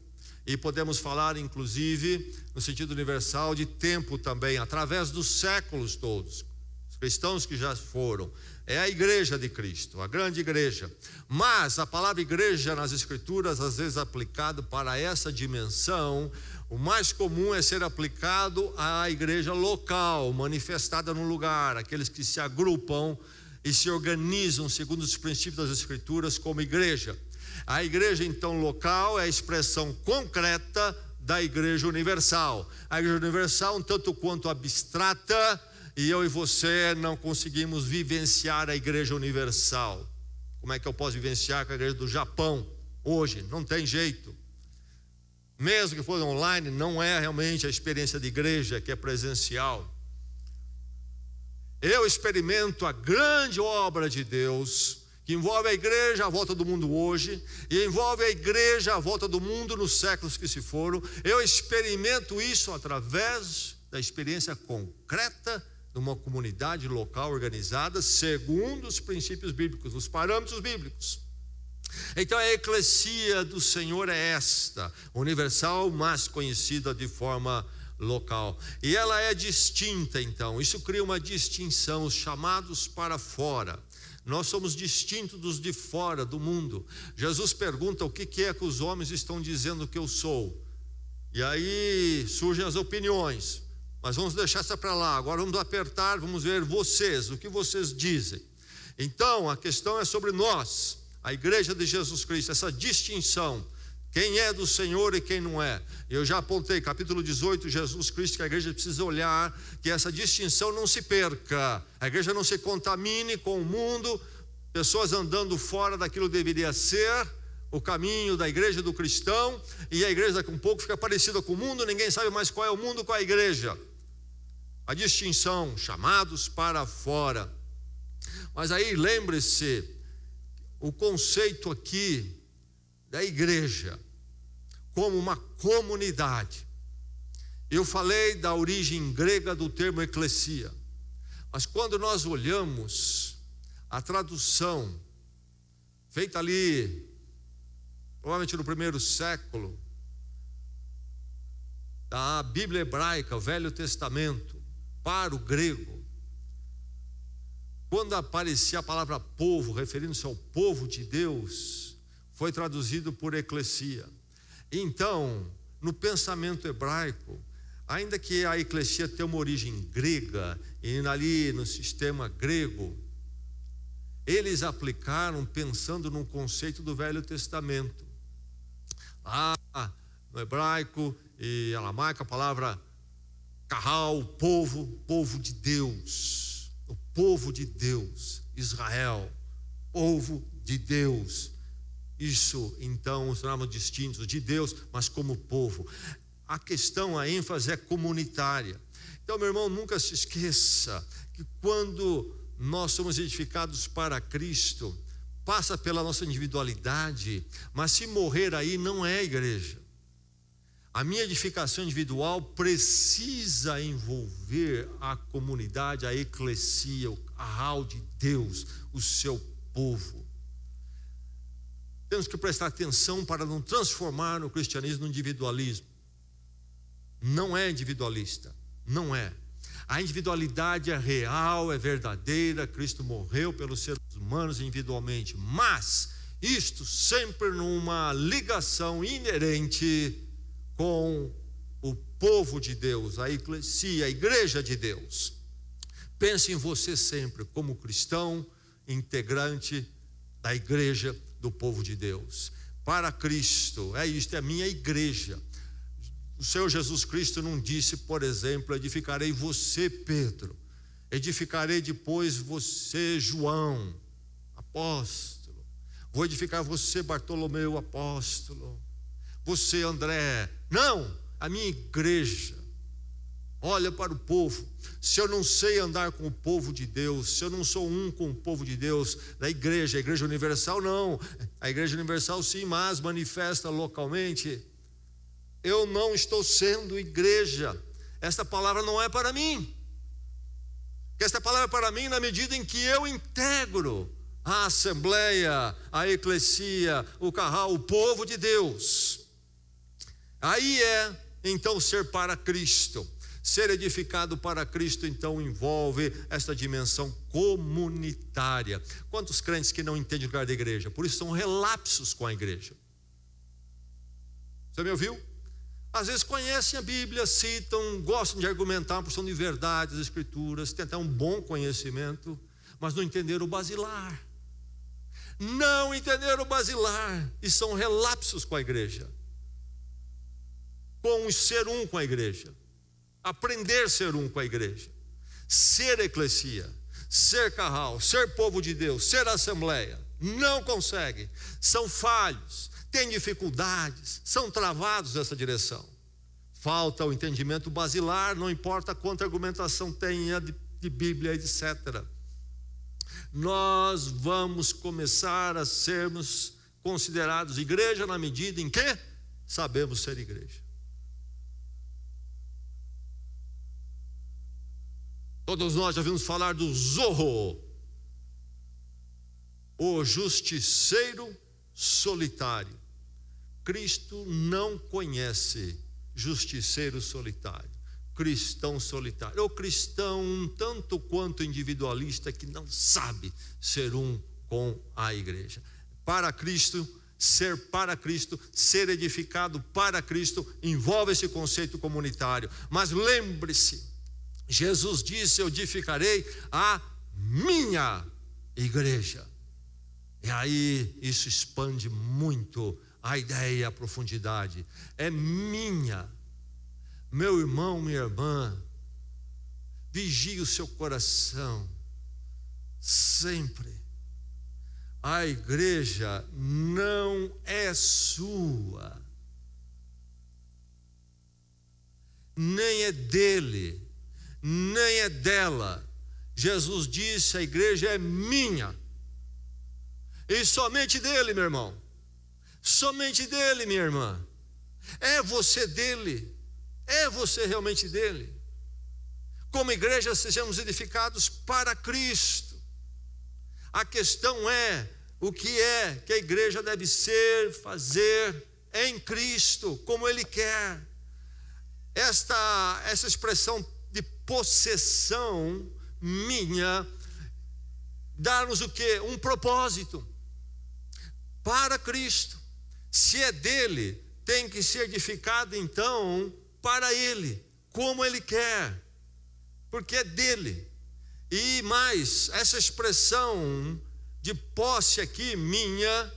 E podemos falar, inclusive, no sentido universal, de tempo também, através dos séculos todos. Os cristãos que já foram. É a igreja de Cristo, a grande igreja. Mas a palavra igreja nas Escrituras, às vezes aplicado para essa dimensão, o mais comum é ser aplicado à igreja local, manifestada num lugar, aqueles que se agrupam e se organizam segundo os princípios das Escrituras como igreja. A igreja, então, local é a expressão concreta da igreja universal. A igreja universal, um tanto quanto abstrata, e eu e você não conseguimos vivenciar a igreja universal. Como é que eu posso vivenciar com a igreja do Japão hoje? Não tem jeito. Mesmo que for online, não é realmente a experiência de igreja que é presencial. Eu experimento a grande obra de Deus, que envolve a igreja à volta do mundo hoje, e envolve a igreja à volta do mundo nos séculos que se foram. Eu experimento isso através da experiência concreta de uma comunidade local organizada segundo os princípios bíblicos, os parâmetros bíblicos. Então a eclesia do Senhor é esta, universal, mas conhecida de forma local. E ela é distinta, então. Isso cria uma distinção, os chamados para fora. Nós somos distintos dos de fora do mundo. Jesus pergunta o que é que os homens estão dizendo que eu sou. E aí surgem as opiniões. Mas vamos deixar essa para lá. Agora vamos apertar, vamos ver vocês, o que vocês dizem. Então a questão é sobre nós, a igreja de Jesus Cristo, essa distinção. Quem é do Senhor e quem não é. Eu já apontei, capítulo 18, Jesus Cristo, que a igreja precisa olhar, que essa distinção não se perca, a igreja não se contamine com o mundo, pessoas andando fora daquilo que deveria ser o caminho da igreja do cristão, e a igreja daqui a um pouco fica parecida com o mundo, ninguém sabe mais qual é o mundo, qual é a igreja. A distinção, chamados para fora. Mas aí lembre-se, o conceito aqui da igreja como uma comunidade. Eu falei da origem grega do termo eclesia, mas quando nós olhamos a tradução feita ali, provavelmente no primeiro século, da Bíblia hebraica, o Velho Testamento, para o grego, quando aparecia a palavra povo, referindo-se ao povo de Deus, foi traduzido por eclesia. Então, no pensamento hebraico, ainda que a eclesia tenha uma origem grega, e ali no sistema grego, eles aplicaram pensando num conceito do Velho Testamento. No hebraico e aramaico, a palavra kahal, povo de Deus, o povo de Deus, Israel, povo de Deus. Isso então os chamamos distintos de Deus, mas como povo. A questão, a ênfase é comunitária. Então, meu irmão, nunca se esqueça que quando nós somos edificados para Cristo, passa pela nossa individualidade, mas se morrer aí não é igreja. A minha edificação individual precisa envolver a comunidade, a eclesia, o arraial de Deus, o seu povo. Temos que prestar atenção para não transformar o cristianismo no individualismo. Não é individualista, não é. A individualidade é real, é verdadeira, Cristo morreu pelos seres humanos individualmente, mas isto sempre numa ligação inerente com o povo de Deus, a eclesia, a igreja de Deus. Pense em você sempre como cristão, integrante da igreja do povo de Deus. Para Cristo, isto é a minha igreja. O Senhor Jesus Cristo não disse, por exemplo, edificarei você, Pedro, edificarei depois você, João, apóstolo, vou edificar você, Bartolomeu, apóstolo, você, André. Não, a minha igreja olha para o povo. Se eu não sei andar com o povo de Deus, se eu não sou um com o povo de Deus, da igreja, a igreja universal não, a igreja universal sim, mas manifesta localmente, eu não estou sendo igreja. Esta palavra não é para mim. Esta palavra é para mim na medida em que eu integro a assembleia, a eclesia, o carral, o povo de Deus. Aí é então ser para Cristo. Ser edificado para Cristo então envolve esta dimensão comunitária. Quantos crentes que não entendem o lugar da igreja? Por isso são relapsos com a igreja. Você me ouviu? Às vezes conhecem a Bíblia, citam, gostam de argumentar por questão de verdades, escrituras, têm até um bom conhecimento, mas não entenderam o basilar. Não entenderam o basilar e são relapsos com a igreja. Com o ser um com a igreja. Aprender a ser um com a igreja. Ser eclesia, ser carral, ser povo de Deus, ser assembleia. Não conseguem, são falhos, têm dificuldades, são travados nessa direção. Falta o entendimento basilar, não importa quanta argumentação tenha de Bíblia, etc. Nós vamos começar a sermos considerados igreja na medida em que sabemos ser igreja. Todos nós já vimos falar do Zorro, o justiceiro solitário. Cristo não conhece justiceiro solitário, cristão solitário, ou cristão um tanto quanto individualista que não sabe ser um com a igreja. Para Cristo, ser edificado para Cristo envolve esse conceito comunitário. Mas lembre-se, Jesus disse: eu edificarei a minha igreja. E aí isso expande muito a ideia, a profundidade. É minha. Meu irmão, minha irmã, vigie o seu coração sempre. A igreja não é sua, nem é dele, nem é dela. Jesus disse: a igreja é minha. E somente dele, meu irmão. Somente dele, minha irmã. É você dele. É você realmente dele. Como igreja, sejamos edificados para Cristo. A questão é o que a igreja deve ser, fazer em Cristo, como Ele quer. Essa expressão de possessão minha, dá-nos o quê? Um propósito. Para Cristo. Se é dele, tem que ser edificado então para ele, como ele quer, porque é dele. E mais, essa expressão de posse aqui, minha,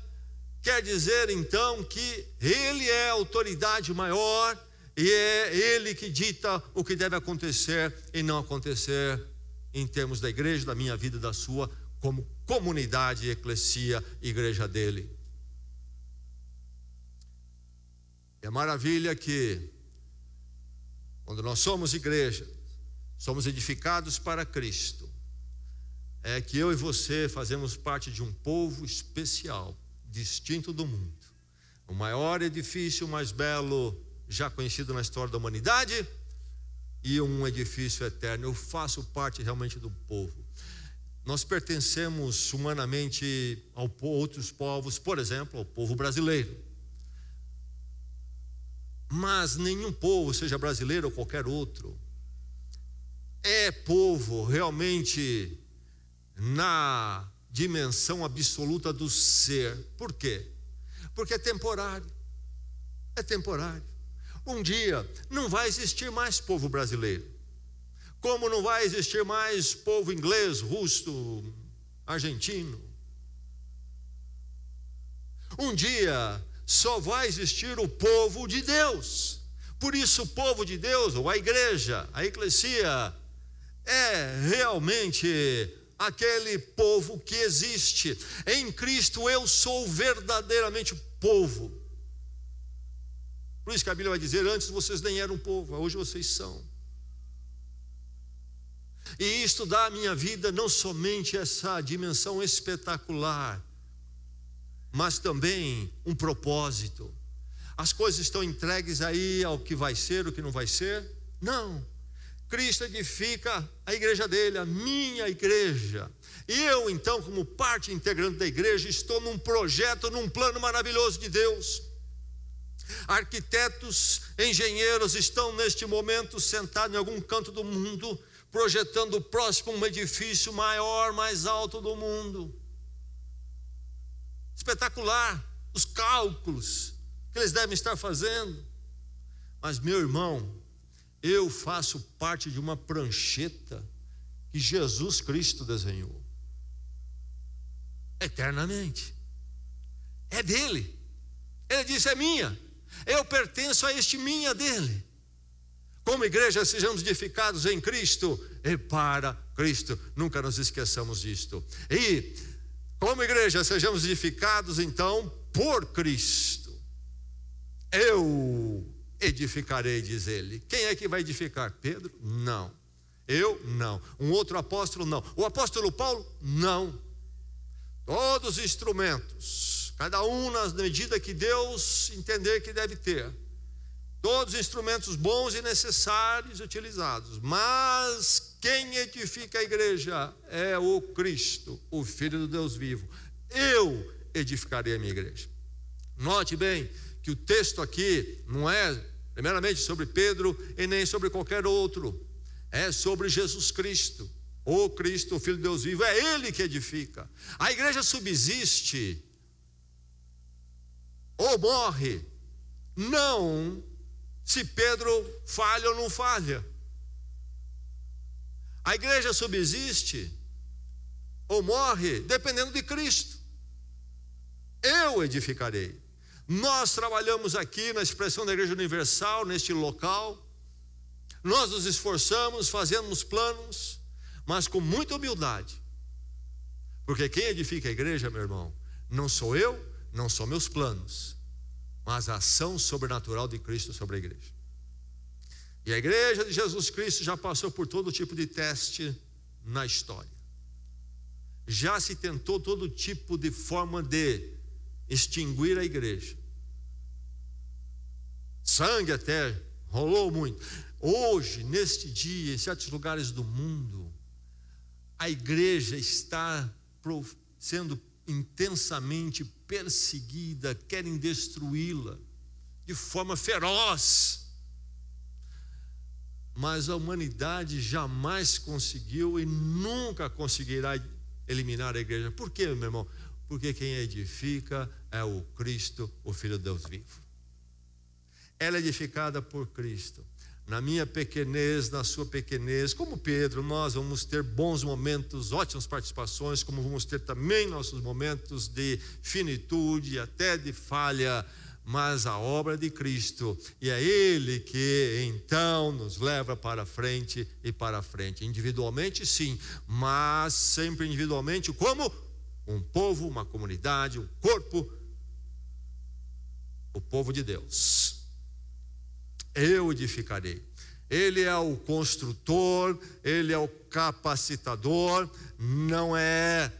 quer dizer então que ele é a autoridade maior e é ele que dita o que deve acontecer e não acontecer em termos da igreja, da minha vida, da sua, como comunidade, eclesia, igreja dele. É maravilha que quando nós somos igreja, somos edificados para Cristo, é que eu e você fazemos parte de um povo especial, distinto do mundo. O maior edifício, o mais belo já conhecido na história da humanidade, e um edifício eterno. Eu faço parte realmente do povo. Nós pertencemos humanamente a outros povos, por exemplo, ao povo brasileiro. Mas nenhum povo, seja brasileiro ou qualquer outro, é povo realmente na dimensão absoluta do ser. Por quê? Porque é temporário. É temporário. Um dia não vai existir mais povo brasileiro. Como não vai existir mais povo inglês, russo, argentino. Um dia só vai existir o povo de Deus. Por isso o povo de Deus, ou a igreja, a eclesia, é realmente aquele povo que existe. Em Cristo eu sou verdadeiramente povo. Por isso que a Bíblia vai dizer: antes vocês nem eram povo, hoje vocês são. E isto dá à minha vida não somente essa dimensão espetacular, mas também um propósito. As coisas estão entregues aí ao que vai ser, o que não vai ser? Não. Cristo edifica a igreja dele, a minha igreja. E eu, então, como parte integrante da igreja, estou num projeto, num plano maravilhoso de Deus. Arquitetos, engenheiros estão neste momento sentados em algum canto do mundo, projetando o próximo um edifício maior, mais alto do mundo. Espetacular, os cálculos que eles devem estar fazendo. Mas, meu irmão, eu faço parte de uma prancheta que Jesus Cristo desenhou eternamente. É dele. Ele disse: é minha. Eu pertenço a este minha dele. Como igreja, sejamos edificados em Cristo e para Cristo. Nunca nos esqueçamos disto. E como igreja, sejamos edificados então por Cristo. Eu edificarei, diz ele. Quem é que vai edificar? Pedro? Não. Eu? Não. Um outro apóstolo? Não. O apóstolo Paulo? Não. Todos os instrumentos, cada um na medida que Deus entender que deve ter. Todos os instrumentos bons e necessários utilizados. Mas quem edifica a igreja é o Cristo, o Filho do Deus vivo. Eu edificarei a minha igreja. Note bem que o texto aqui não é primeiramente sobre Pedro e nem sobre qualquer outro. É sobre Jesus Cristo, o Cristo, o Filho de Deus vivo. É Ele que edifica. A igreja subsiste ou morre não se Pedro falha ou não falha. A igreja subsiste ou morre dependendo de Cristo. Eu edificarei. Nós trabalhamos aqui na expressão da Igreja Universal, neste local. Nós nos esforçamos, fazemos planos, mas com muita humildade. Porque quem edifica a igreja, meu irmão, não sou eu, não são meus planos, mas a ação sobrenatural de Cristo sobre a igreja. E a igreja de Jesus Cristo já passou por todo tipo de teste na história. Já se tentou todo tipo de forma de extinguir a igreja. Sangue até rolou muito. Hoje, neste dia, em certos lugares do mundo, a igreja está sendo intensamente perseguida, querem destruí-la de forma feroz. Mas a humanidade jamais conseguiu e nunca conseguirá eliminar a igreja. Por quê, meu irmão? Porque quem edifica é o Cristo, o Filho de Deus vivo. Ela é edificada por Cristo. Na minha pequenez, na sua pequenez, como Pedro, nós vamos ter bons momentos, ótimas participações, como vamos ter também nossos momentos de finitude, até de falha, mas a obra de Cristo, e é Ele que então nos leva para frente e para frente, individualmente sim, mas sempre individualmente como um povo, uma comunidade, um corpo, o povo de Deus. Eu edificarei. Ele é o construtor, Ele é o capacitador, não é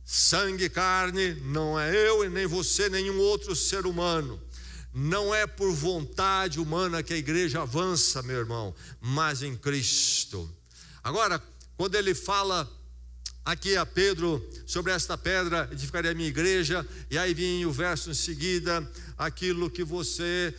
sangue e carne, não é eu e nem você, nenhum outro ser humano. Não é por vontade humana que a igreja avança, meu irmão, mas em Cristo. Agora, quando ele fala aqui a Pedro sobre esta pedra, edificarei a minha igreja, e aí vem o verso em seguida: aquilo que você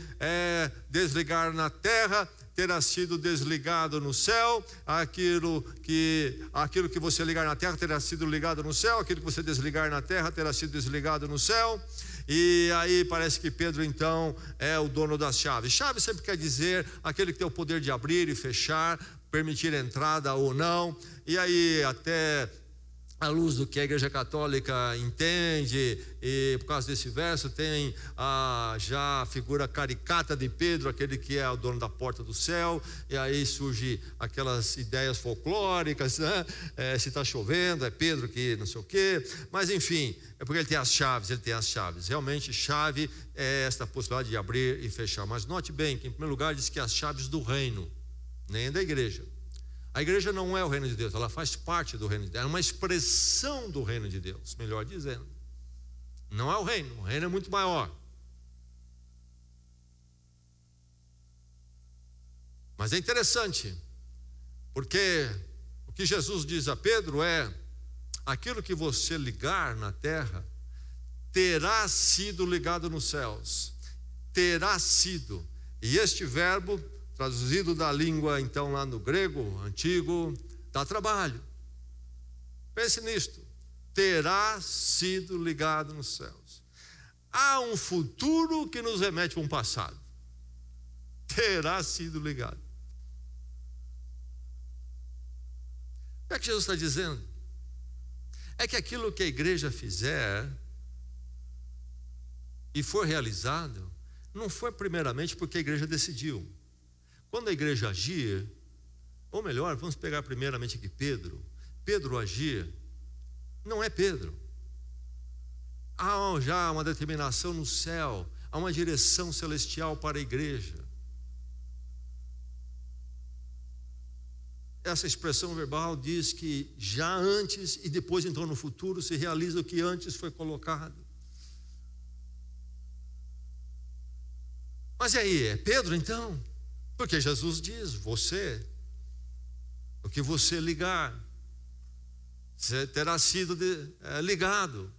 desligar na terra terá sido desligado no céu, aquilo que você ligar na terra terá sido ligado no céu, aquilo que você desligar na terra terá sido desligado no céu. E aí parece que Pedro então é o dono das chaves. Chave sempre quer dizer aquele que tem o poder de abrir e fechar, permitir entrada ou não. E aí até à luz do que a Igreja Católica entende, e por causa desse verso tem já a figura caricata de Pedro, aquele que é o dono da porta do céu, e aí surge aquelas ideias folclóricas, né? Se está chovendo, é Pedro que não sei o quê, mas enfim, é porque ele tem as chaves, realmente chave é esta possibilidade de abrir e fechar, mas note bem que em primeiro lugar diz que as chaves do reino, nem da igreja. A igreja não é o reino de Deus, ela faz parte do reino de Deus, é uma expressão do reino de Deus, melhor dizendo. Não é o reino é muito maior. Mas é interessante, porque o que Jesus diz a Pedro é: aquilo que você ligar na terra terá sido ligado nos céus, terá sido. E este verbo, traduzido da língua então lá no grego antigo, dá trabalho. Pense nisto: terá sido ligado nos céus. Há um futuro que nos remete a um passado. Terá sido ligado. O que é que Jesus está dizendo? É que aquilo que a igreja fizer e for realizado, não foi primeiramente porque a igreja decidiu. Quando a igreja agir, ou melhor, vamos pegar primeiramente aqui Pedro agir, não é Pedro. Há já uma determinação no céu, há uma direção celestial para a igreja. Essa expressão verbal diz que já antes e depois então no futuro se realiza o que antes foi colocado. Mas e aí, é Pedro então? Porque Jesus diz: o que você ligar, você terá sido ligado.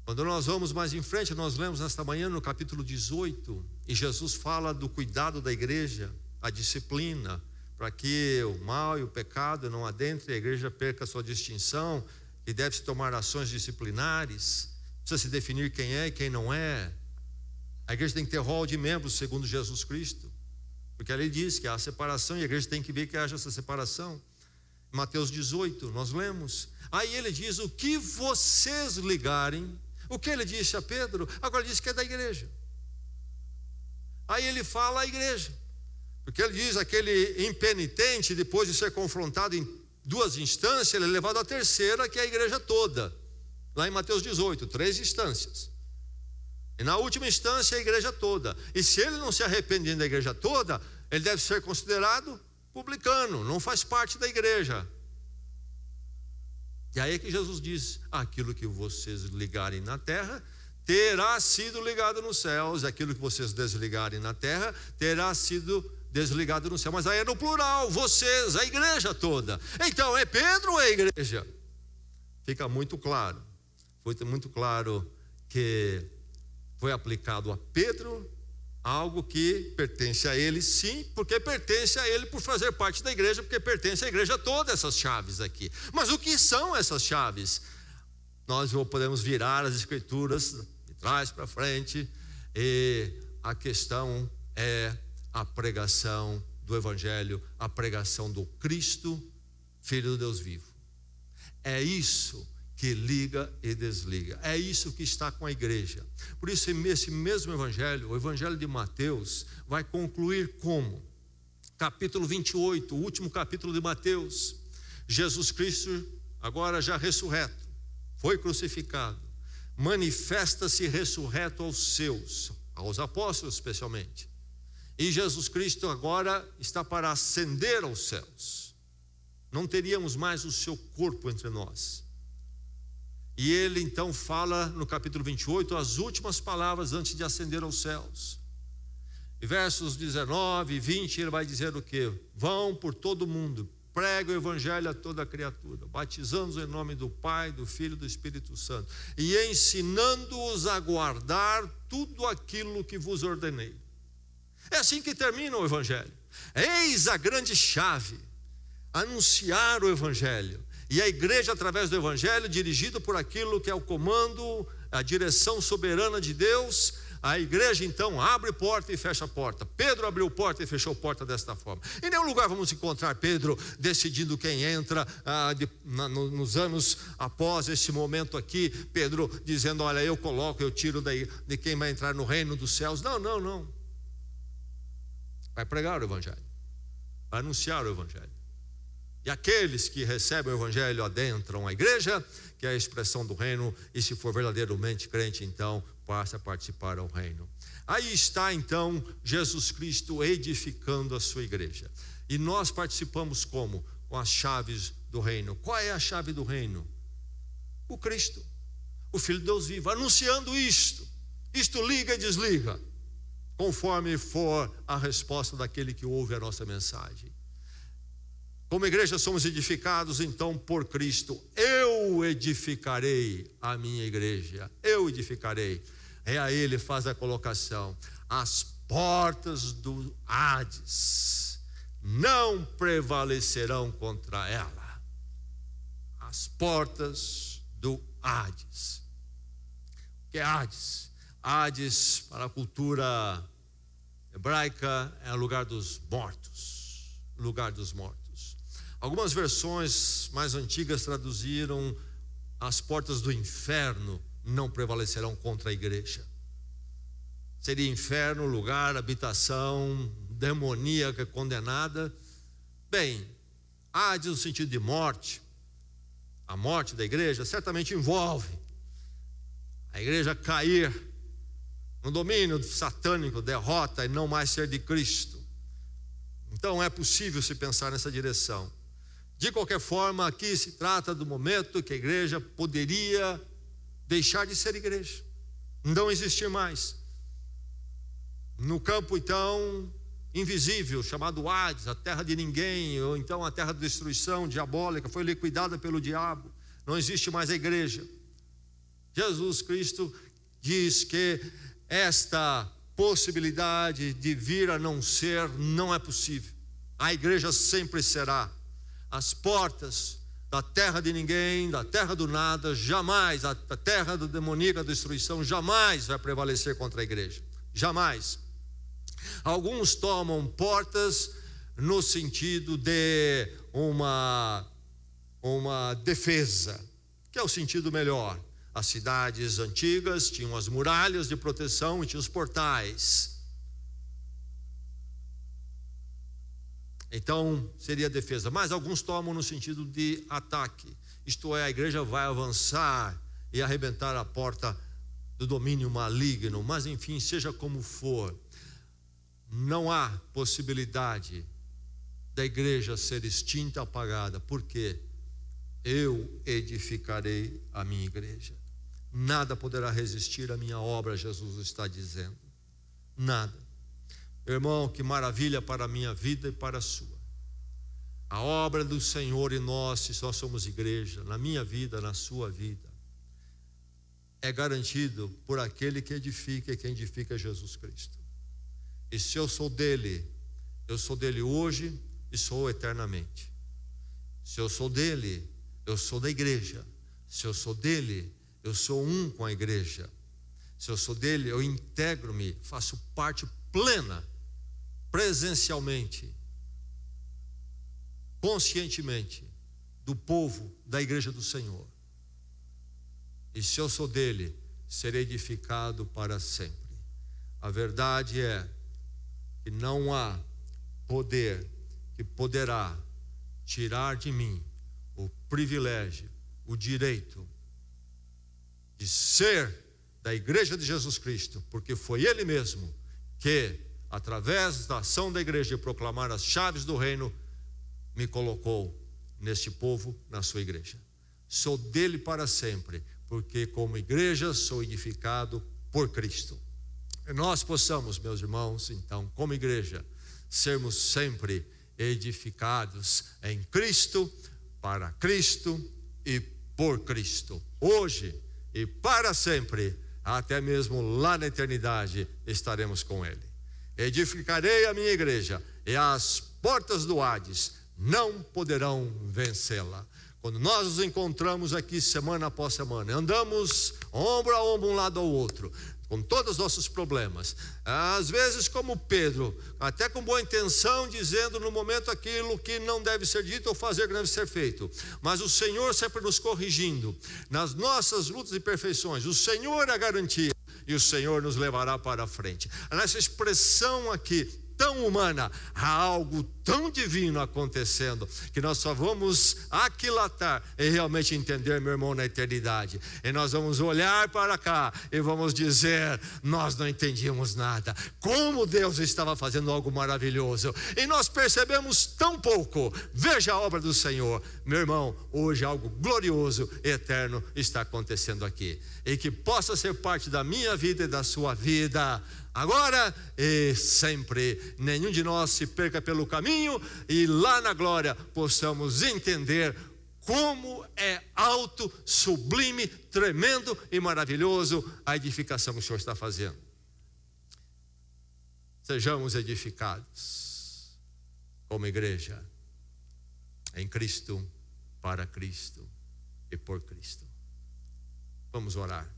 Quando nós vamos mais em frente, nós lemos nesta manhã no capítulo 18, e Jesus fala do cuidado da igreja, a disciplina, para que o mal e o pecado não adentrem, a igreja perca a sua distinção, que deve-se tomar ações disciplinares, precisa se definir quem é e quem não é. A igreja tem que ter rol de membros segundo Jesus Cristo, porque a lei diz que há separação e a igreja tem que ver que haja essa separação. Em Mateus 18 nós lemos, aí ele diz: o que vocês ligarem. O que ele disse a Pedro, agora ele diz que é da igreja. Aí ele fala à igreja, porque ele diz: aquele impenitente, depois de ser confrontado em 2 instâncias, ele é levado à terceira, que é a igreja toda. Lá em Mateus 18, 3 instâncias. E na última instância a igreja toda. E se ele não se arrepender da igreja toda, ele deve ser considerado publicano, não faz parte da igreja. E aí é que Jesus diz: aquilo que vocês ligarem na terra terá sido ligado nos céus, aquilo que vocês desligarem na terra terá sido desligado no céu. Mas aí é no plural, vocês, a igreja toda. Então é Pedro ou é a igreja? Fica muito claro, foi muito claro que foi aplicado a Pedro algo que pertence a ele, sim, porque pertence a ele por fazer parte da igreja, porque pertence à igreja toda, essas chaves aqui. Mas o que são essas chaves? Nós podemos virar as escrituras de trás para frente, e a questão é a pregação do evangelho, a pregação do Cristo, Filho do Deus vivo. É isso que liga e desliga, é isso que está com a igreja. Por isso, esse mesmo evangelho, o evangelho de Mateus, vai concluir como? Capítulo 28, o último capítulo de Mateus. Jesus Cristo, agora já ressurreto, foi crucificado, manifesta-se ressurreto aos seus, aos apóstolos especialmente. E Jesus Cristo agora está para ascender aos céus. Não teríamos mais o seu corpo entre nós. E ele então fala no capítulo 28 as últimas palavras antes de ascender aos céus. E versos 19 e 20 ele vai dizer o quê? Vão por todo o mundo, pregue o evangelho a toda criatura, batizando-os em nome do Pai, do Filho e do Espírito Santo, e ensinando-os a guardar tudo aquilo que vos ordenei. É assim que termina o evangelho. Eis a grande chave, anunciar o evangelho. E a igreja, através do evangelho, dirigida por aquilo que é o comando, a direção soberana de Deus, A igreja então abre porta e fecha a porta. Pedro abriu porta e fechou porta desta forma. Em nenhum lugar vamos encontrar Pedro decidindo quem entra nos anos após este momento aqui. Pedro dizendo: olha, eu coloco, eu tiro de quem vai entrar no reino dos céus. Não. Vai pregar o evangelho, vai anunciar o evangelho. E aqueles que recebem o evangelho adentram a igreja, que é a expressão do reino, e se for verdadeiramente crente, então passa a participar ao reino. Aí está então Jesus Cristo edificando a sua igreja. E nós participamos como? Com as chaves do reino. Qual é a chave do reino? O Cristo, o Filho de Deus vivo, anunciando isto. Isto liga e desliga, conforme for a resposta daquele que ouve a nossa mensagem. Como igreja somos edificados então por Cristo. Eu edificarei a minha igreja. Eu edificarei. Aí ele faz a colocação: as portas do Hades não prevalecerão contra ela. As portas do Hades. O que é Hades? Hades, para a cultura hebraica, é o lugar dos mortos. Lugar dos mortos. Algumas versões mais antigas traduziram: as portas do inferno não prevalecerão contra a igreja. Seria inferno, lugar, habitação demoníaca, condenada. Bem, Hades no sentido de morte. A morte da igreja certamente envolve a igreja cair no domínio satânico, derrota e não mais ser de Cristo. Então é possível se pensar nessa direção. De qualquer forma, aqui se trata do momento que a igreja poderia deixar de ser igreja, não existir mais. No campo então invisível, chamado Hades, a terra de ninguém, ou então a terra de destruição diabólica, foi liquidada pelo diabo. Não existe mais a igreja. Jesus Cristo diz que esta possibilidade de vir a não ser não é possível. A igreja sempre será. As portas da terra de ninguém, da terra do nada, jamais, a terra do demoníaca destruição, jamais vai prevalecer contra a igreja. Jamais. Alguns tomam portas no sentido de uma defesa, que é o sentido melhor. As cidades antigas tinham as muralhas de proteção e tinham os portais. Então seria defesa, mas alguns tomam no sentido de ataque. Isto é, a igreja vai avançar e arrebentar a porta do domínio maligno. Mas enfim, seja como for, não há possibilidade da igreja ser extinta, apagada. Por quê? Eu edificarei a minha igreja. Nada poderá resistir à minha obra, Jesus está dizendo. Nada. Irmão, que maravilha para a minha vida e para a sua. A obra do Senhor e nós, se só somos igreja, na minha vida, na sua vida, é garantido por aquele que edifica, e quem edifica é Jesus Cristo. E se eu sou dele hoje e sou eternamente. Se eu sou dele, eu sou da igreja. Se eu sou dele, eu sou um com a igreja. Se eu sou dele, eu integro-me, faço parte plena, presencialmente, conscientemente, do povo da igreja do Senhor. E se eu sou dele, serei edificado para sempre. A verdade é que não há poder que poderá tirar de mim o privilégio, o direito de ser da igreja de Jesus Cristo, porque foi ele mesmo que, através da ação da igreja de proclamar as chaves do reino, me colocou neste povo, na sua igreja. Sou dele para sempre, porque como igreja sou edificado por Cristo. E nós possamos, meus irmãos, então, como igreja, sermos sempre edificados em Cristo, para Cristo e por Cristo, hoje e para sempre, até mesmo lá na eternidade estaremos com ele. Edificarei a minha igreja, e as portas do Hades não poderão vencê-la. Quando nós nos encontramos aqui semana após semana, andamos ombro a ombro, um lado ao outro, com todos os nossos problemas, às vezes como Pedro, até com boa intenção, dizendo no momento aquilo que não deve ser dito ou fazer que deve ser feito, mas o Senhor sempre nos corrigindo, nas nossas lutas e perfeições, o Senhor é a garantia, e o Senhor nos levará para a frente. Nessa expressão aqui, tão humana, há algo tão divino acontecendo, que nós só vamos aquilatar e realmente entender, meu irmão, na eternidade. E nós vamos olhar para cá e vamos dizer: nós não entendíamos nada, como Deus estava fazendo algo maravilhoso, e nós percebemos tão pouco. Veja a obra do Senhor, meu irmão. Hoje algo glorioso, eterno está acontecendo aqui, e que possa ser parte da minha vida e da sua vida, agora e sempre. Nenhum de nós se perca pelo caminho, e lá na glória possamos entender como é alto, sublime, tremendo e maravilhoso a edificação que o Senhor está fazendo. Sejamos edificados como igreja em Cristo, para Cristo e por Cristo. Vamos orar.